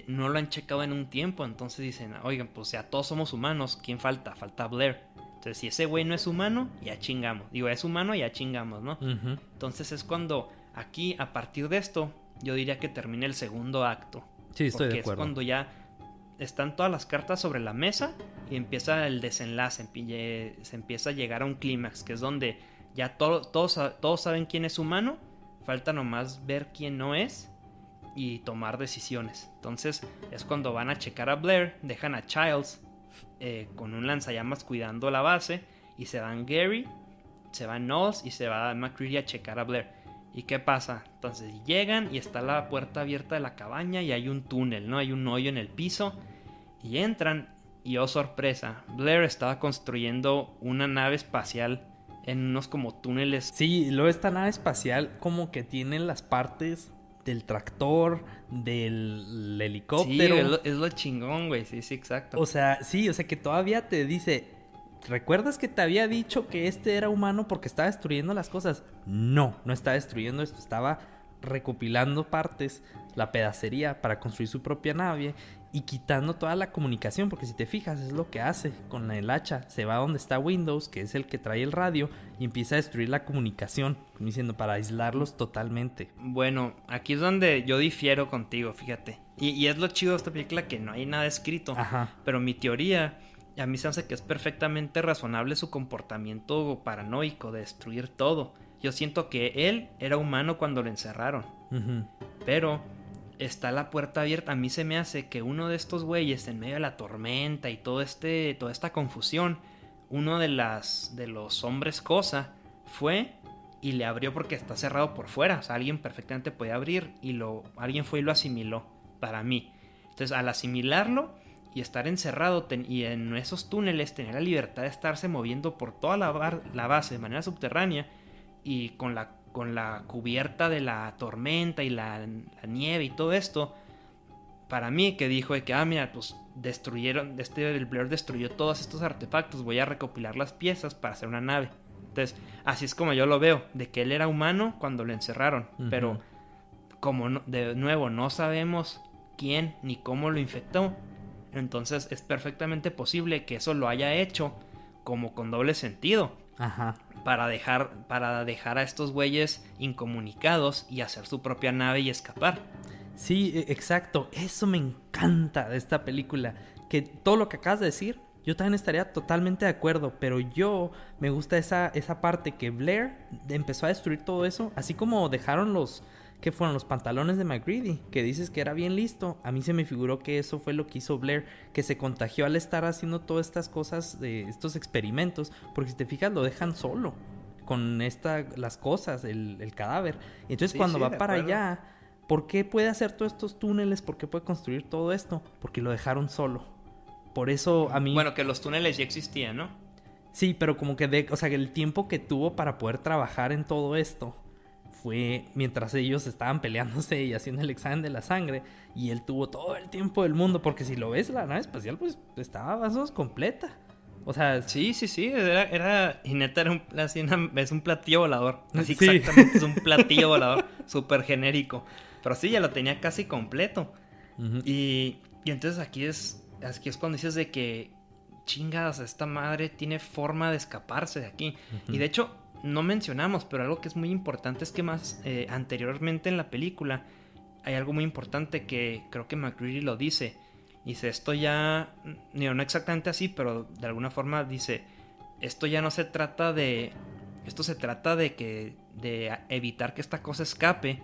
no lo han checado en un tiempo. Entonces dicen, oigan, pues ya todos somos humanos, ¿quién falta? Falta Blair. Entonces si ese güey no es humano, ya chingamos. Digo, es humano, ya chingamos, ¿no? Uh-huh. Entonces es cuando aquí, a partir de esto, yo diría que termina el segundo acto. Sí, estoy de acuerdo. Es cuando ya están todas las cartas sobre la mesa y empieza el desenlace, se empieza a llegar a un clímax, que es donde ya todos saben quién es humano, falta nomás ver quién no es y tomar decisiones. Entonces es cuando van a checar a Blair, dejan a Childs con un lanzallamas cuidando la base, y se van Gary, se va Knowles y se va McCready a checar a Blair. ¿Y qué pasa? Entonces llegan y está la puerta abierta de la cabaña y hay un túnel, ¿no? Hay un hoyo en el piso y entran y oh sorpresa, Blair estaba construyendo una nave espacial en unos como túneles. Sí, luego esta nave espacial como que tiene las partes del tractor, del helicóptero. Sí, es lo chingón, güey. Sí, exacto. O sea, sí, o sea que todavía te dice, ¿recuerdas que te había dicho que este era humano porque estaba destruyendo las cosas? No estaba destruyendo esto, estaba recopilando partes, la pedacería para construir su propia nave y quitando toda la comunicación, porque si te fijas es lo que hace con el hacha. Se va donde está Windows, que es el que trae el radio, y empieza a destruir la comunicación, como diciendo, para aislarlos totalmente. Bueno, aquí es donde yo difiero contigo, fíjate. Y es lo chido de esta película, que no hay nada escrito. Ajá. Pero mi teoría, a mí se hace que es perfectamente razonable su comportamiento paranoico de destruir todo. Yo siento que él era humano cuando lo encerraron. Uh-huh. Pero está la puerta abierta. A mí se me hace que uno de estos güeyes, en medio de la tormenta y toda esta confusión, uno de los hombres cosa fue y le abrió, porque está cerrado por fuera. O sea, alguien perfectamente podía abrir y alguien fue y lo asimiló, para mí. Entonces, al asimilarlo y estar encerrado y en esos túneles, tener la libertad de estarse moviendo por toda la base de manera subterránea y con la cubierta de la tormenta y la nieve y todo esto, para mí que dijo de que, mira, pues el Blair destruyó todos estos artefactos, voy a recopilar las piezas para hacer una nave. Entonces, así es como yo lo veo, de que él era humano cuando lo encerraron, uh-huh. Pero como de nuevo no sabemos quién ni cómo lo infectó, entonces es perfectamente posible que eso lo haya hecho como con doble sentido. Ajá. Para dejar a estos güeyes incomunicados y hacer su propia nave y escapar. Sí, exacto. Eso me encanta de esta película. Que todo lo que acabas de decir, yo también estaría totalmente de acuerdo. Pero me gusta esa parte que Blair empezó a destruir todo eso. Así como dejaron los pantalones de McCready, que dices que era bien listo. A mí se me figuró que eso fue lo que hizo Blair, que se contagió al estar haciendo todas estas cosas, estos experimentos, porque si te fijas lo dejan solo con las cosas, el cadáver. Entonces sí, cuando va para allá, ¿por qué puede hacer todos estos túneles? ¿Por qué puede construir todo esto? Porque lo dejaron solo. Por eso a mí... Bueno, que los túneles ya existían, ¿no? Sí, pero como que o sea, el tiempo que tuvo para poder trabajar en todo esto fue mientras ellos estaban peleándose y haciendo el examen de la sangre, y él tuvo todo el tiempo del mundo, porque si lo ves, la nave espacial pues estaba más o menos completa. O sea, sí, era y neta es un platillo volador. Así sí. Exactamente, es un platillo volador súper genérico. Pero sí, ya lo tenía casi completo. Uh-huh. Y entonces aquí es cuando dices de que chingadas, esta madre tiene forma de escaparse de aquí. Uh-huh. Y de hecho, no mencionamos, pero algo que es muy importante es que más anteriormente en la película hay algo muy importante que creo que McCready lo dice. Dice, esto ya, no exactamente así, pero de alguna forma dice, esto ya no se trata de, esto se trata de evitar que esta cosa escape.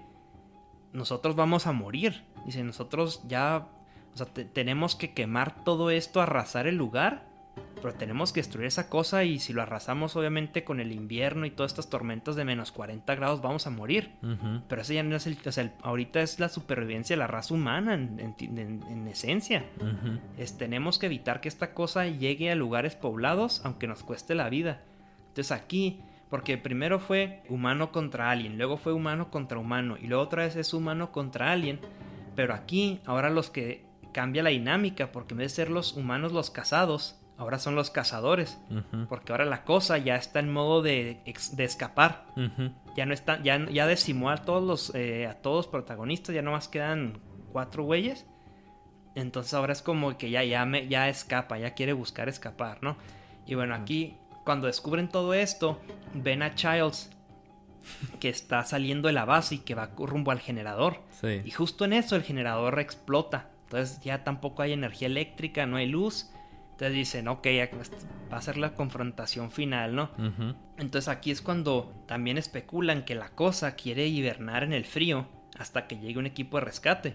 Nosotros vamos a morir. Dice, nosotros ya, o sea, tenemos que quemar todo esto, arrasar el lugar, pero tenemos que destruir esa cosa, y si lo arrasamos obviamente con el invierno y todas estas tormentas de menos 40 grados vamos a morir. Uh-huh. Pero ese ya no es ahorita es la supervivencia de la raza humana en esencia. Uh-huh. Tenemos que evitar que esta cosa llegue a lugares poblados aunque nos cueste la vida. Entonces aquí, porque primero fue humano contra alien, luego fue humano contra humano, y luego otra vez es humano contra alien, pero aquí ahora los que cambia la dinámica, porque en vez de ser los humanos los cazados, ahora son los cazadores. Uh-huh. Porque ahora la cosa ya está en modo de escapar. Uh-huh. Ya no está, ya decimó a todos los protagonistas, ya nomás quedan 4 güeyes. Entonces ahora es como que ya escapa, ya quiere buscar escapar, ¿no? Y bueno, aquí cuando descubren todo esto, ven a Childs que está saliendo de la base y que va rumbo al generador. Sí. Y justo en eso el generador explota. Entonces ya tampoco hay energía eléctrica, no hay luz. Entonces dicen, ok, va a ser la confrontación final, ¿no? Uh-huh. Entonces aquí es cuando también especulan que la cosa quiere hibernar en el frío hasta que llegue un equipo de rescate.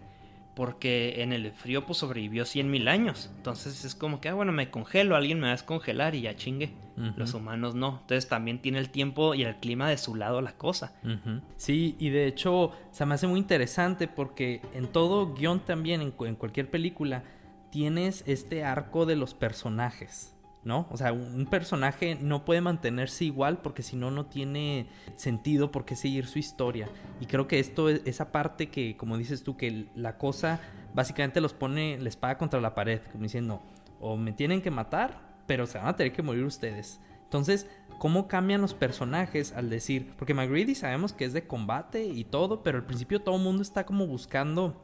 Porque en el frío pues sobrevivió 100,000 años. Entonces es como que, bueno, me congelo, alguien me va a descongelar y ya chingue. Uh-huh. Los humanos no. Entonces también tiene el tiempo y el clima de su lado la cosa. Uh-huh. Sí, y de hecho se me hace muy interesante porque en todo guión también, en cualquier película, tienes este arco de los personajes, ¿no? O sea, un personaje no puede mantenerse igual porque si no, no tiene sentido por qué seguir su historia. Y creo que esa parte que, como dices tú, que la cosa básicamente los pone la espada contra la pared, como diciendo, o me tienen que matar, pero se van a tener que morir ustedes. Entonces, ¿cómo cambian los personajes al decir? Porque MacReady sabemos que es de combate y todo, pero al principio todo el mundo está como buscando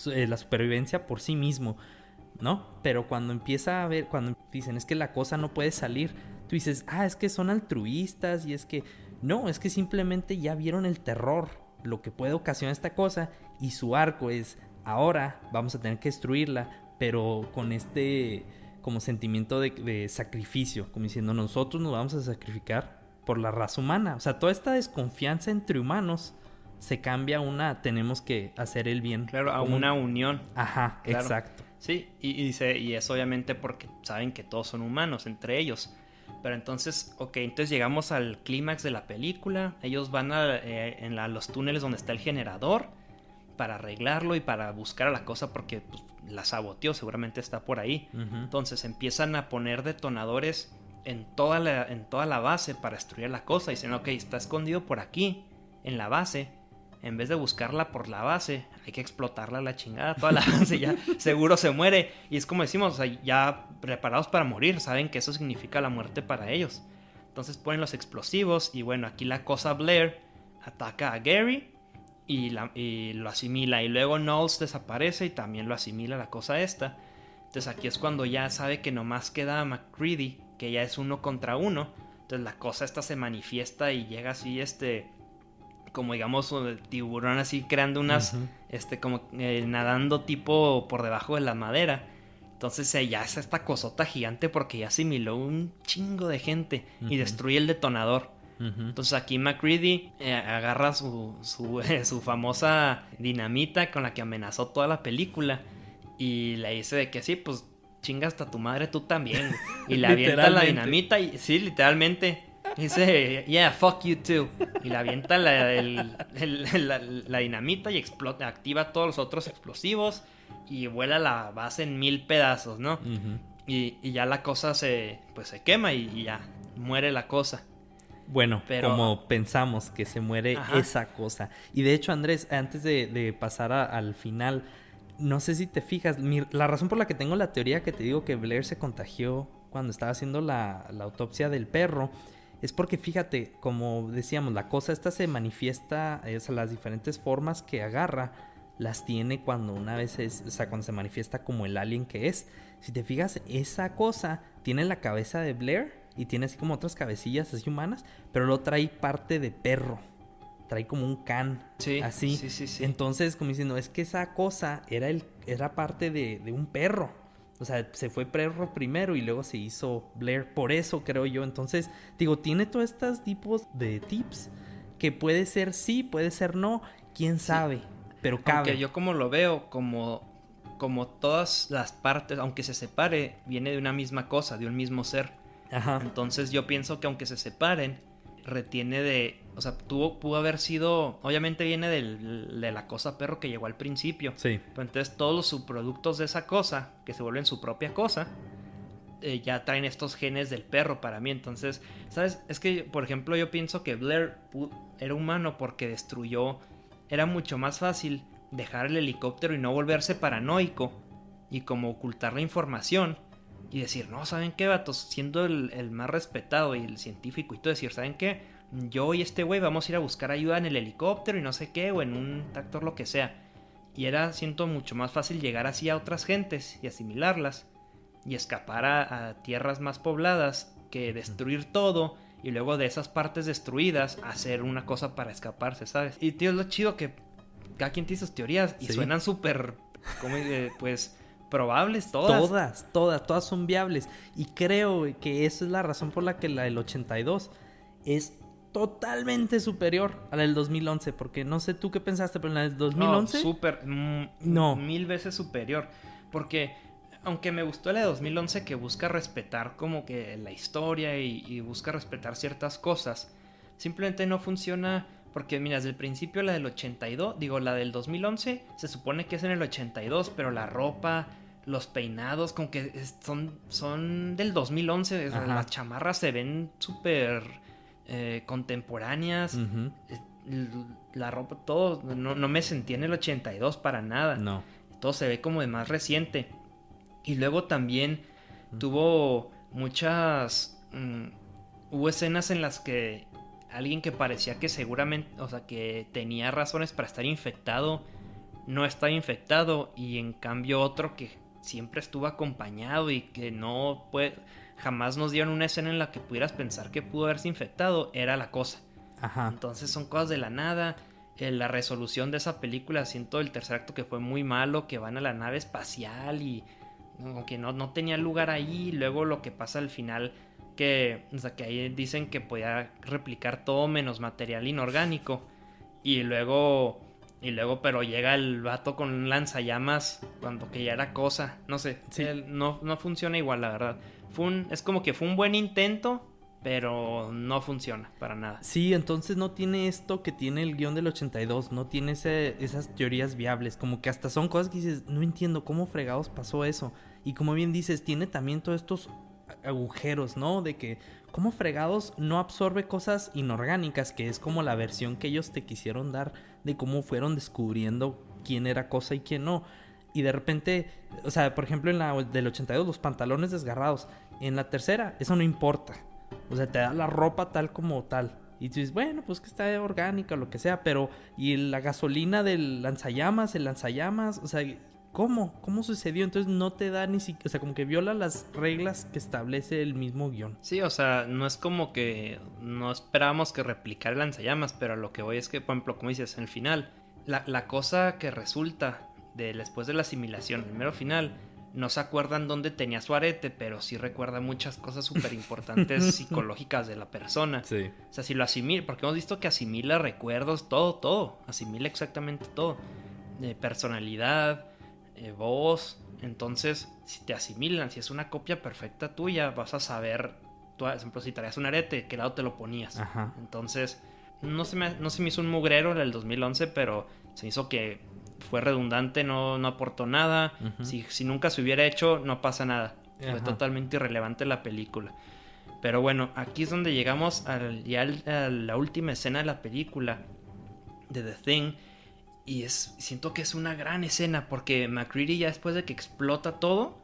la supervivencia por sí mismo, ¿no? Pero cuando empieza a ver, cuando dicen es que la cosa no puede salir, tú dices, es que son altruistas y es que no, es que simplemente ya vieron el terror, lo que puede ocasionar esta cosa y su arco es, ahora vamos a tener que destruirla, pero con este como sentimiento de sacrificio, como diciendo, nosotros nos vamos a sacrificar por la raza humana. O sea, toda esta desconfianza entre humanos se cambia a tenemos que hacer el bien. Claro, a una unión. Ajá, claro. Exacto. Sí, y es obviamente porque saben que todos son humanos entre ellos. Pero entonces, entonces llegamos al clímax de la película. Ellos van a los túneles donde está el generador para arreglarlo y para buscar a la cosa porque pues, la saboteó, seguramente está por ahí. Uh-huh. Entonces empiezan a poner detonadores en toda la base para destruir la cosa. Dicen, está escondido por aquí, en la base. En vez de buscarla por la base, hay que explotarla a la chingada, toda la base ya seguro se muere. Y es como decimos, o sea, ya preparados para morir, saben que eso significa la muerte para ellos. Entonces ponen los explosivos y bueno, aquí la cosa Blair ataca a Gary y lo asimila. Y luego Knowles desaparece y también lo asimila la cosa esta. Entonces aquí es cuando ya sabe que nomás queda MacReady, que ya es 1 contra 1. Entonces la cosa esta se manifiesta y llega así como digamos el tiburón así creando unas uh-huh. Como nadando tipo por debajo de la madera. Entonces ya es esta cosota gigante porque ya asimiló un chingo de gente uh-huh. y destruye el detonador. Uh-huh. Entonces aquí MacReady agarra su famosa dinamita con la que amenazó toda la película y le dice de que sí, pues chinga hasta tu madre tú también. Y le avienta la dinamita y sí, literalmente dice, yeah, fuck you too. Y le avienta la dinamita y explota, activa todos los otros explosivos y vuela la base en 1000 pedazos, ¿no? Uh-huh. Y ya la cosa se quema y ya muere la cosa. Bueno, pero como pensamos que se muere ajá. esa cosa. Y de hecho, Andrés, antes de pasar al final, no sé si te fijas, la razón por la que tengo la teoría que te digo que Blair se contagió cuando estaba haciendo la autopsia del perro es porque, fíjate, como decíamos, la cosa esta se manifiesta, o sea, las diferentes formas que agarra las tiene cuando cuando se manifiesta como el alien que es. Si te fijas, esa cosa tiene la cabeza de Blair y tiene así como otras cabecillas así humanas, pero lo trae parte de perro. Trae como un can, sí, así. Sí. Entonces, como diciendo, es que esa cosa era parte de un perro. O sea, se fue perro primero y luego se hizo Blair. Por eso, creo yo. Entonces, digo, tiene todos estos tipos de tips que puede ser sí, puede ser no. Quién sabe, pero cabe. Aunque yo como lo veo, como todas las partes, aunque se separe, viene de una misma cosa, de un mismo ser. Ajá. Entonces yo pienso que aunque se separen, retiene o sea, pudo haber sido, obviamente viene de la cosa perro que llegó al principio. Sí. Pero entonces todos los subproductos de esa cosa, que se vuelven su propia cosa, ya traen estos genes del perro para mí. Entonces, ¿sabes? Es que, por ejemplo, yo pienso que Blair era humano porque era mucho más fácil dejar el helicóptero y no volverse paranoico y como ocultar la información y decir, no, ¿saben qué, vatos? Siendo el más respetado y el científico y todo, decir, ¿saben qué? Yo y este güey vamos a ir a buscar ayuda en el helicóptero y no sé qué, o en un tractor, lo que sea. Y siento mucho más fácil llegar así a otras gentes y asimilarlas y escapar a tierras más pobladas que destruir todo y luego de esas partes destruidas hacer una cosa para escaparse, ¿sabes? Y tío, es lo chido que cada quien tiene sus teorías y suenan súper pues probables todas. Todas son viables. Y creo, güey, que esa es la razón por la que la del 82 es totalmente superior a la del 2011. Porque no sé tú qué pensaste, pero en la del 2011... No, 1000 veces superior. Porque aunque me gustó la de 2011, que busca respetar como que la historia y busca respetar ciertas cosas, simplemente no funciona. Porque mira, desde el principio la del 82, digo, la del 2011 se supone que es en el 82, pero la ropa, los peinados, como que son del 2011. Las chamarras se ven súper contemporáneas. Uh-huh. La ropa, todo, no me sentí en el 82 para nada. No. Todo se ve como de más reciente. Y luego también tuvo muchas... hubo escenas en las que alguien que parecía que seguramente, o sea, que tenía razones para estar infectado, no estaba infectado, y en cambio otro que siempre estuvo acompañado y que no puede, jamás nos dieron una escena en la que pudieras pensar que pudo haberse infectado, era la cosa. Ajá. Entonces son cosas de la nada. La resolución de esa película, siento el tercer acto que fue muy malo, que van a la nave espacial y aunque no tenía lugar ahí. Luego lo que pasa al final, o sea, que ahí dicen que podía replicar todo menos material inorgánico. Y luego pero llega el vato con un lanzallamas cuando que ya era cosa. No sé, sí. No funciona igual, la verdad. Es como que fue un buen intento, pero no funciona para nada. Sí, entonces no tiene esto que tiene el guión del 82. No tiene esas teorías viables. Como que hasta son cosas que dices, no entiendo cómo fregados pasó eso. Y como bien dices, tiene también todos estos agujeros, ¿no? De que cómo fregados no absorbe cosas inorgánicas, que es como la versión que ellos te quisieron dar de cómo fueron descubriendo quién era cosa y quién no. Y de repente, o sea, por ejemplo en la del 82, los pantalones desgarrados. En la tercera, eso no importa. O sea, te da la ropa tal como tal. Y tú dices, bueno, pues que está orgánica o lo que sea, pero... Y la gasolina del lanzallamas, o sea... ¿Cómo sucedió? Entonces no te da ni siquiera... O sea, como que viola las reglas que establece el mismo guión. Sí, o sea, no es como que... No esperábamos que replicara el lanzallamas, pero lo que voy es que, por ejemplo, como dices, en el final... La cosa que resulta después de la asimilación, el mero final... No se acuerdan dónde tenía su arete, pero sí recuerda muchas cosas súper importantes psicológicas de la persona. Sí. O sea, si lo asimila... Porque hemos visto que asimila recuerdos, todo. Asimila exactamente todo. Personalidad... voz. Entonces, si te asimilan, si es una copia perfecta tuya, vas a saber, tú, por ejemplo, si traías un arete, qué lado te lo ponías. Ajá. Entonces, no se me hizo un mugrero el del 2011, pero se hizo que fue redundante, no aportó nada. Uh-huh. Si nunca se hubiera hecho, no pasa nada. Ajá. Fue totalmente irrelevante la película. Pero bueno, aquí es donde llegamos a la última escena de la película de The Thing. Y siento que es una gran escena, porque MacReady, ya después de que explota todo,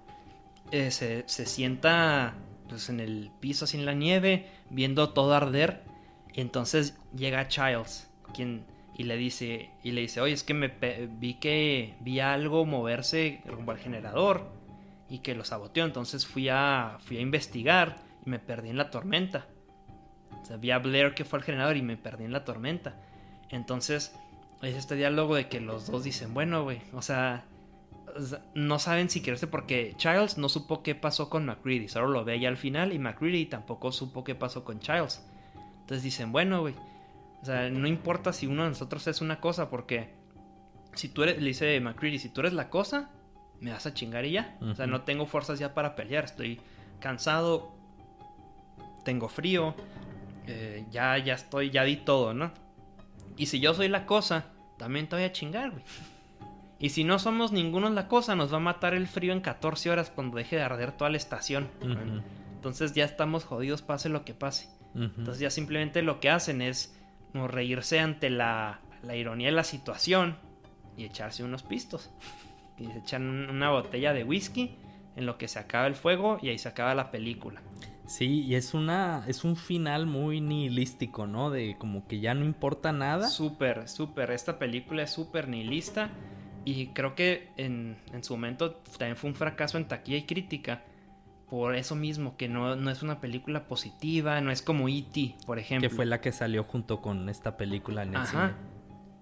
se sienta pues en el piso así en la nieve, viendo todo arder. Y entonces llega Childs, y le dice, oye, es que vi algo moverse rumbo al generador y que lo saboteó. Entonces fui a investigar y me perdí en la tormenta. O sea, vi a Blair que fue al generador y me perdí en la tormenta. Entonces... es este diálogo de que los dos dicen, bueno, güey, o sea, no saben si quererse, porque Childs no supo qué pasó con MacReady, solo lo ve ya al final, y MacReady tampoco supo qué pasó con Childs. Entonces dicen, bueno, güey, o sea, no importa si uno de nosotros es una cosa, porque si tú eres, le dice MacReady, si tú eres la cosa, me vas a chingar y ya. Uh-huh. O sea, no tengo fuerzas ya para pelear, estoy cansado, tengo frío, ya di todo, ¿no? Y si yo soy la cosa, también te voy a chingar, güey. Y si no somos ninguno la cosa, nos va a matar el frío en 14 horas cuando deje de arder toda la estación. Uh-huh. Entonces ya estamos jodidos, pase lo que pase. Uh-huh. Entonces ya simplemente lo que hacen es no reírse ante la ironía de la situación y echarse unos pistos. Y se echan una botella de whisky en lo que se acaba el fuego y ahí se acaba la película. Sí, y es un final muy nihilístico, ¿no? De como que ya no importa nada. Súper. Esta película es súper nihilista. Y creo que en su momento también fue un fracaso en taquilla y crítica. Por eso mismo, que no es una película positiva. No es como E.T., por ejemplo. Que fue la que salió junto con esta película en el cine.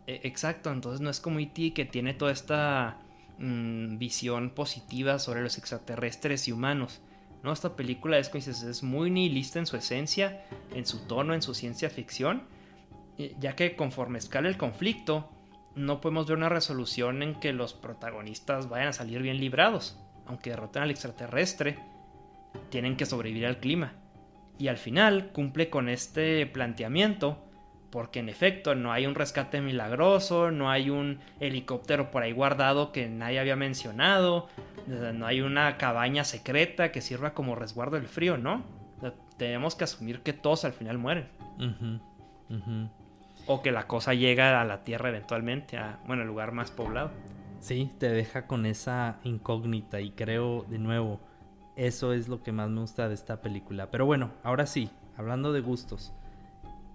Exacto, entonces no es como E.T., que tiene toda esta visión positiva sobre los extraterrestres y humanos, ¿no? Esta película es muy nihilista en su esencia, en su tono, en su ciencia ficción, ya que conforme escala el conflicto, no podemos ver una resolución en que los protagonistas vayan a salir bien librados. Aunque derroten al extraterrestre, tienen que sobrevivir al clima. Y al final cumple con este planteamiento, porque en efecto no hay un rescate milagroso, no hay un helicóptero por ahí guardado que nadie había mencionado, no hay una cabaña secreta que sirva como resguardo del frío, ¿no? Tenemos que asumir que todos al final mueren. O que la cosa llega a la Tierra eventualmente, el lugar más poblado. Sí, te deja con esa incógnita y creo, de nuevo, eso es lo que más me gusta de esta película. Pero bueno, ahora sí, hablando de gustos,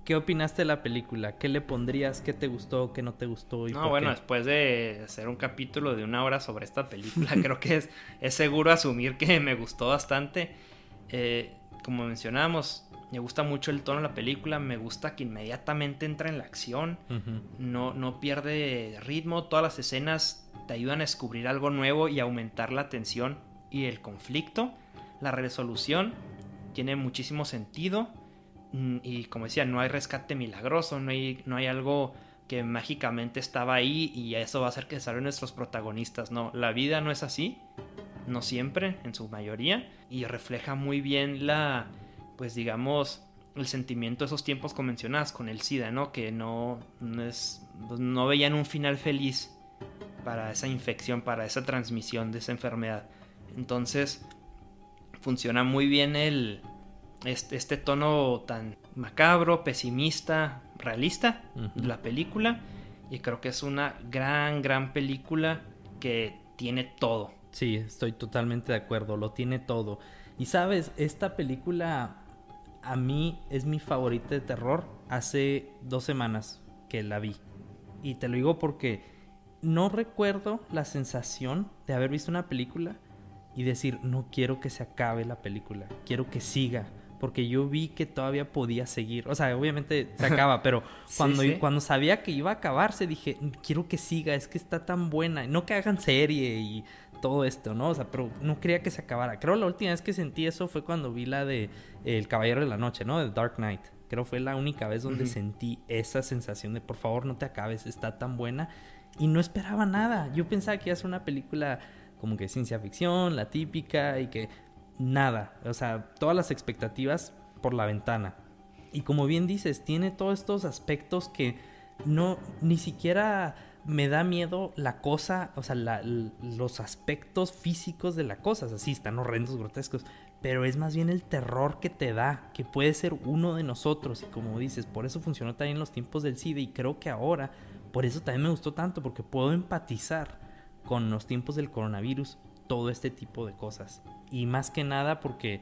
¿qué opinaste de la película? ¿Qué le pondrías? ¿Qué te gustó? ¿Qué no te gustó? Después de hacer un capítulo de 1 hora sobre esta película, creo que es seguro asumir que me gustó bastante. Como mencionábamos, me gusta mucho el tono de la película, me gusta que inmediatamente entra en la acción, no pierde ritmo, todas las escenas te ayudan a descubrir algo nuevo y aumentar la tensión y el conflicto. La resolución tiene muchísimo sentido y como decía, no hay rescate milagroso, no hay algo que mágicamente estaba ahí y eso va a hacer que salgan nuestros protagonistas. No, la vida no es así, no siempre, en su mayoría, y refleja muy bien el sentimiento de esos tiempos como mencionabas con el SIDA, ¿no? Que no veían un final feliz para esa infección, para esa transmisión de esa enfermedad. Entonces funciona muy bien este tono tan macabro, pesimista, realista de la película, y creo que es una gran película que tiene todo. Sí, estoy totalmente de acuerdo, lo tiene todo. Y sabes, esta película a mí es mi favorita de terror. Hace 2 semanas que la vi. Y te lo digo porque no recuerdo la sensación de haber visto una película y decir, no quiero que se acabe la película, quiero que siga. Porque yo vi que todavía podía seguir. O sea, obviamente se acaba, pero cuando sabía que iba a acabarse, dije, quiero que siga, es que está tan buena. No que hagan serie y todo esto, ¿no? O sea, pero no quería que se acabara. Creo la última vez que sentí eso fue cuando vi la de El Caballero de la Noche, ¿no? De Dark Knight. Creo fue la única vez donde sentí esa sensación de, por favor, no te acabes, está tan buena. Y no esperaba nada. Yo pensaba que iba a ser una película como que ciencia ficción, la típica, y que nada, o sea, todas las expectativas por la ventana. Y como bien dices, tiene todos estos aspectos que ni siquiera me da miedo la cosa, o sea, los aspectos físicos de la cosa. O sea, sí, están horrendos, grotescos, pero es más bien el terror que te da, que puede ser uno de nosotros. Y como dices, por eso funcionó también en los tiempos del SIDA, y creo que ahora, por eso también me gustó tanto, porque puedo empatizar con los tiempos del coronavirus, todo este tipo de cosas. Y más que nada porque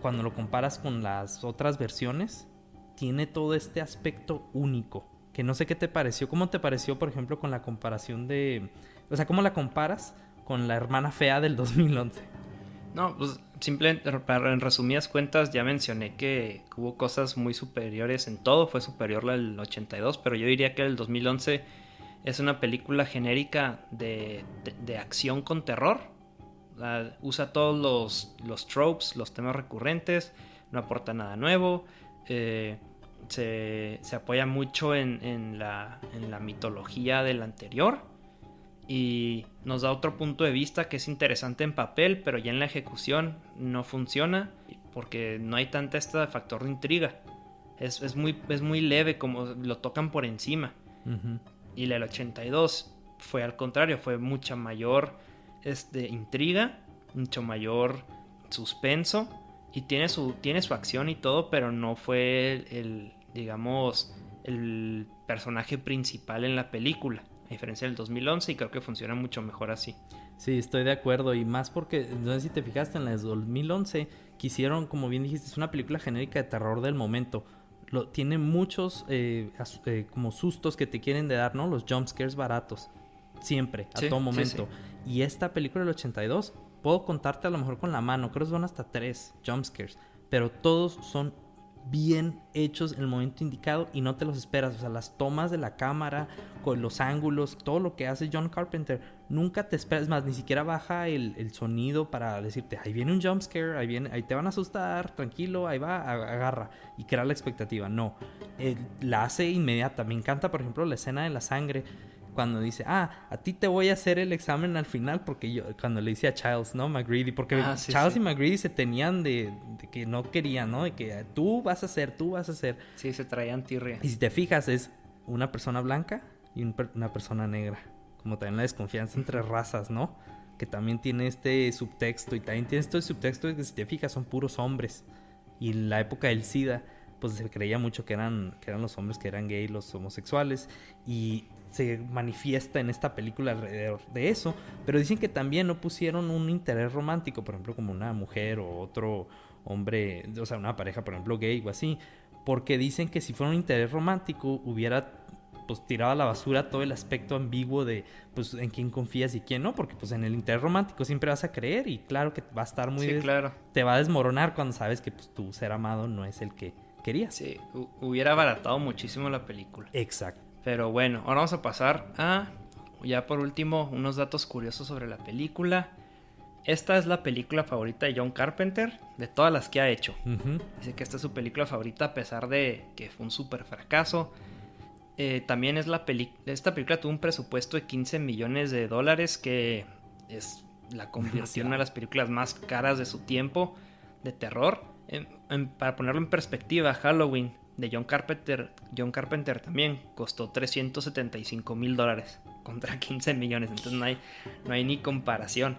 cuando lo comparas con las otras versiones, tiene todo este aspecto único. Que no sé qué te pareció. ¿Cómo te pareció, por ejemplo, con la comparación de... O sea, ¿cómo la comparas con La Hermana Fea del 2011? No, pues simplemente en resumidas cuentas ya mencioné que hubo cosas muy superiores en todo. Fue superior la del 82, pero yo diría que el 2011 es una película genérica de acción con terror. Usa todos los tropes, los temas recurrentes, no aporta nada nuevo, se apoya mucho en la mitología del anterior y nos da otro punto de vista que es interesante en papel, pero ya en la ejecución no funciona porque no hay tanta este factor de intriga. Es muy leve, como lo tocan por encima. Y la del 82 fue al contrario, fue mucha mayor intriga, mucho mayor suspenso, y tiene su acción y todo, pero no fue el personaje principal en la película, a diferencia del 2011, y creo que funciona mucho mejor así. Sí, estoy de acuerdo, y más porque, no sé si te fijaste, en la de 2011 quisieron, como bien dijiste, es una película genérica de terror del momento. Tiene muchos como sustos que te quieren dar, ¿no? Los jumpscares baratos. Siempre, a todo momento. Sí. Y esta película del 82, puedo contarte a lo mejor con la mano, creo que son hasta 3 jumpscares, pero todos son bien hechos en el momento indicado y no te los esperas. O sea, las tomas de la cámara, con los ángulos, todo lo que hace John Carpenter, nunca te esperas más, ni siquiera baja el sonido para decirte, ahí viene un jumpscare, ahí te van a asustar, tranquilo, ahí va, agarra, y crear la expectativa. No, la hace inmediata. Me encanta, por ejemplo, la escena de la sangre, cuando dice, a ti te voy a hacer el examen al final, porque cuando le dice a Childs, ¿no? McGreedy, porque Childs y McGreedy se tenían de que no querían, ¿no? De que tú vas a hacer. Sí, se traían tirria. Y si te fijas, es una persona blanca y una persona negra. Como también la desconfianza entre razas, ¿no? Que también tiene este subtexto, y también tiene este subtexto de que si te fijas son puros hombres. Y en la época del SIDA, pues se creía mucho que eran los hombres que eran gay, los homosexuales, y se manifiesta en esta película alrededor de eso. Pero dicen que también no pusieron un interés romántico, por ejemplo, como una mujer o otro hombre, o sea, una pareja, por ejemplo, gay o así, porque dicen que si fuera un interés romántico hubiera pues tirado a la basura todo el aspecto ambiguo de pues en quién confías y quién no, porque pues en el interés romántico siempre vas a creer, y claro que va a estar muy... Sí, claro. Te va a desmoronar cuando sabes que pues tu ser amado no es el que querías. Sí, hubiera abaratado muchísimo la película. Exacto. Pero bueno, ahora vamos a pasar a, ya por último, unos datos curiosos sobre la película. Esta es la película favorita de John Carpenter, de todas las que ha hecho. Dice que esta es su película favorita a pesar de que fue un súper fracaso. También es esta película tuvo un presupuesto de $15 millones, que la convirtió en una de las películas más caras de su tiempo de terror. Para ponerlo en perspectiva, Halloween de John Carpenter también costó $375,000 contra 15 millones. Entonces no hay ni comparación.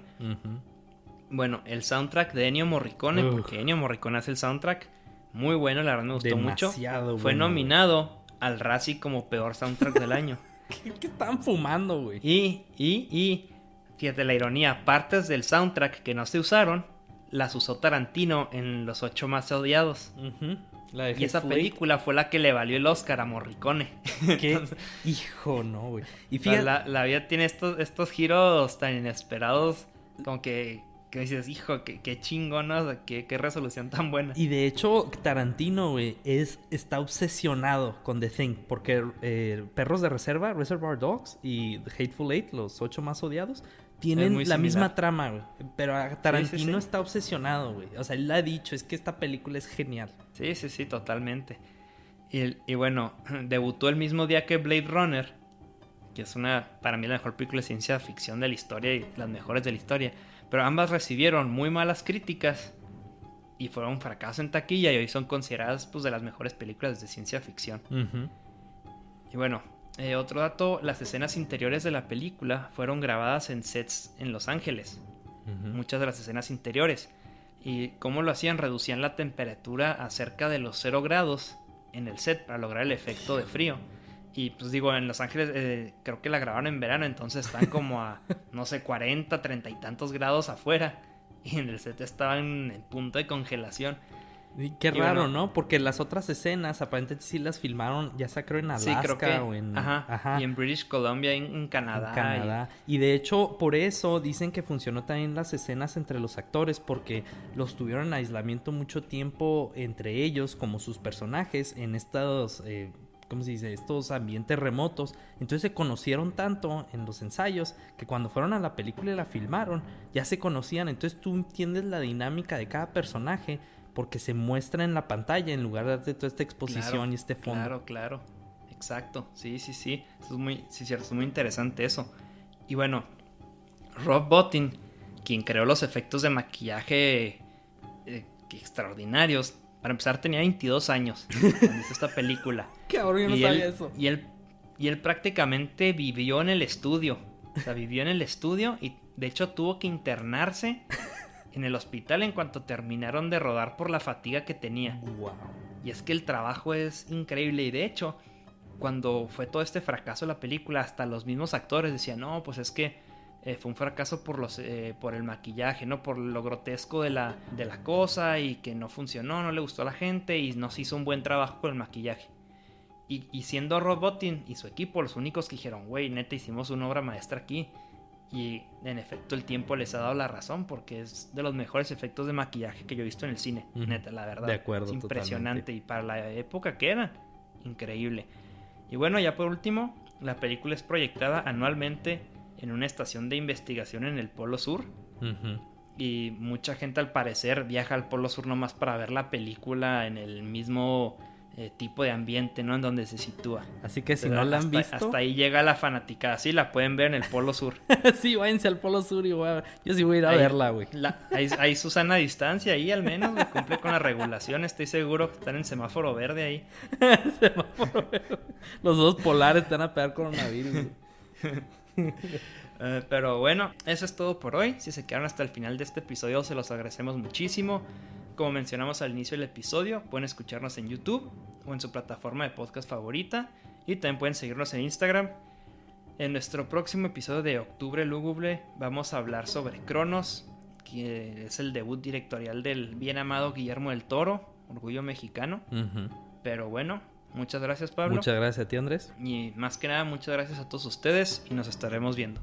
Bueno, el soundtrack de Ennio Morricone, porque Ennio Morricone hace el soundtrack, muy bueno, la verdad me gustó mucho. Fue nominado al Razzie como peor soundtrack del año. ¿Qué estaban fumando, güey? Y fíjate la ironía, partes del soundtrack que no se usaron las usó Tarantino en Los 8 más odiados. Y esa película fue la que le valió el Oscar a Morricone. ¿Qué? Entonces, hijo, no, güey. Y fíjate, la vida tiene estos giros tan inesperados, como que dices, hijo, qué chingón, ¿no? O sea, qué resolución tan buena. Y de hecho, Tarantino, güey, está obsesionado con The Thing, porque Perros de Reserva, Reservoir Dogs y The Hateful Eight, los 8 más odiados, tienen la misma trama, güey. Pero Tarantino está obsesionado, güey. O sea, él ha dicho, es que esta película es genial. Sí, totalmente. Y bueno, debutó el mismo día que Blade Runner, que es para mí la mejor película de ciencia ficción de la historia y las mejores de la historia. Pero ambas recibieron muy malas críticas y fueron un fracaso en taquilla, y hoy son consideradas pues de las mejores películas de ciencia ficción. Y bueno, otro dato, las escenas interiores de la película fueron grabadas en sets en Los Ángeles. Muchas de las escenas interiores. ¿Y cómo lo hacían? Reducían la temperatura a cerca de los 0 grados en el set para lograr el efecto de frío. Y pues digo, en Los Ángeles creo que la grabaron en verano, entonces están como a, no sé, 40, 30 y tantos grados afuera. Y en el set estaban en punto de congelación. Y qué raro, bueno, ¿no? Porque las otras escenas aparentemente sí las filmaron, ya sea creo en Alaska, sí, creo que, o en... Ajá. Y en British Columbia, en Canadá. En Canadá. Y de hecho, por eso dicen que funcionó también las escenas entre los actores, porque los tuvieron en aislamiento mucho tiempo entre ellos, como sus personajes, en estos... ¿cómo se dice? Estos ambientes remotos. Entonces se conocieron tanto en los ensayos que cuando fueron a la película y la filmaron, ya se conocían. Entonces tú entiendes la dinámica de cada personaje porque se muestra en la pantalla en lugar de darte toda esta exposición y este fondo. Claro. Exacto. Sí. Eso es muy, cierto, es muy interesante eso. Y bueno, Rob Bottin, quien creó los efectos de maquillaje extraordinarios. Para empezar, tenía 22 años cuando hizo esta película. Cabrón, yo no sabía eso. Y él prácticamente vivió en el estudio. O sea, vivió en el estudio y de hecho tuvo que internarse en el hospital en cuanto terminaron de rodar por la fatiga que tenía. Wow. Y es que el trabajo es increíble. Y de hecho, cuando fue todo este fracaso de la película, hasta los mismos actores decían, no, pues es que fue un fracaso por el maquillaje, ¿no? Por lo grotesco de la cosa, y que no funcionó, no le gustó a la gente y no se hizo un buen trabajo con el maquillaje. Y siendo Rob Bottin y su equipo los únicos que dijeron, güey, neta, hicimos una obra maestra aquí. Y en efecto el tiempo les ha dado la razón porque es de los mejores efectos de maquillaje que yo he visto en el cine, neta, la verdad. De acuerdo, es impresionante totalmente. Y para la época que era, increíble. Y bueno, ya por último, la película es proyectada anualmente en una estación de investigación en el Polo Sur. Y mucha gente al parecer viaja al Polo Sur nomás para ver la película en el mismo tipo de ambiente, ¿no? En donde se sitúa. Así que si no la han visto... Hasta ahí llega la fanaticada. Sí, la pueden ver en el Polo Sur. Sí, váyanse al Polo Sur y yo sí voy a ir a verla, güey. Hay su sana distancia ahí al menos, güey. Cumple con la regulación. Estoy seguro que están en semáforo verde ahí. Semáforo verde. Los dos polares están a pegar coronavirus. Pero bueno, eso es todo por hoy. Si se quedaron hasta el final de este episodio, se los agradecemos muchísimo. Como mencionamos al inicio del episodio, pueden escucharnos en YouTube o en su plataforma de podcast favorita. Y también pueden seguirnos en Instagram. En nuestro próximo episodio de Octubre Lúgubre vamos a hablar sobre Cronos, que es el debut directorial del bien amado Guillermo del Toro, orgullo mexicano. Pero bueno, muchas gracias, Pablo. Muchas gracias a ti, Andrés. Y más que nada, muchas gracias a todos ustedes y nos estaremos viendo.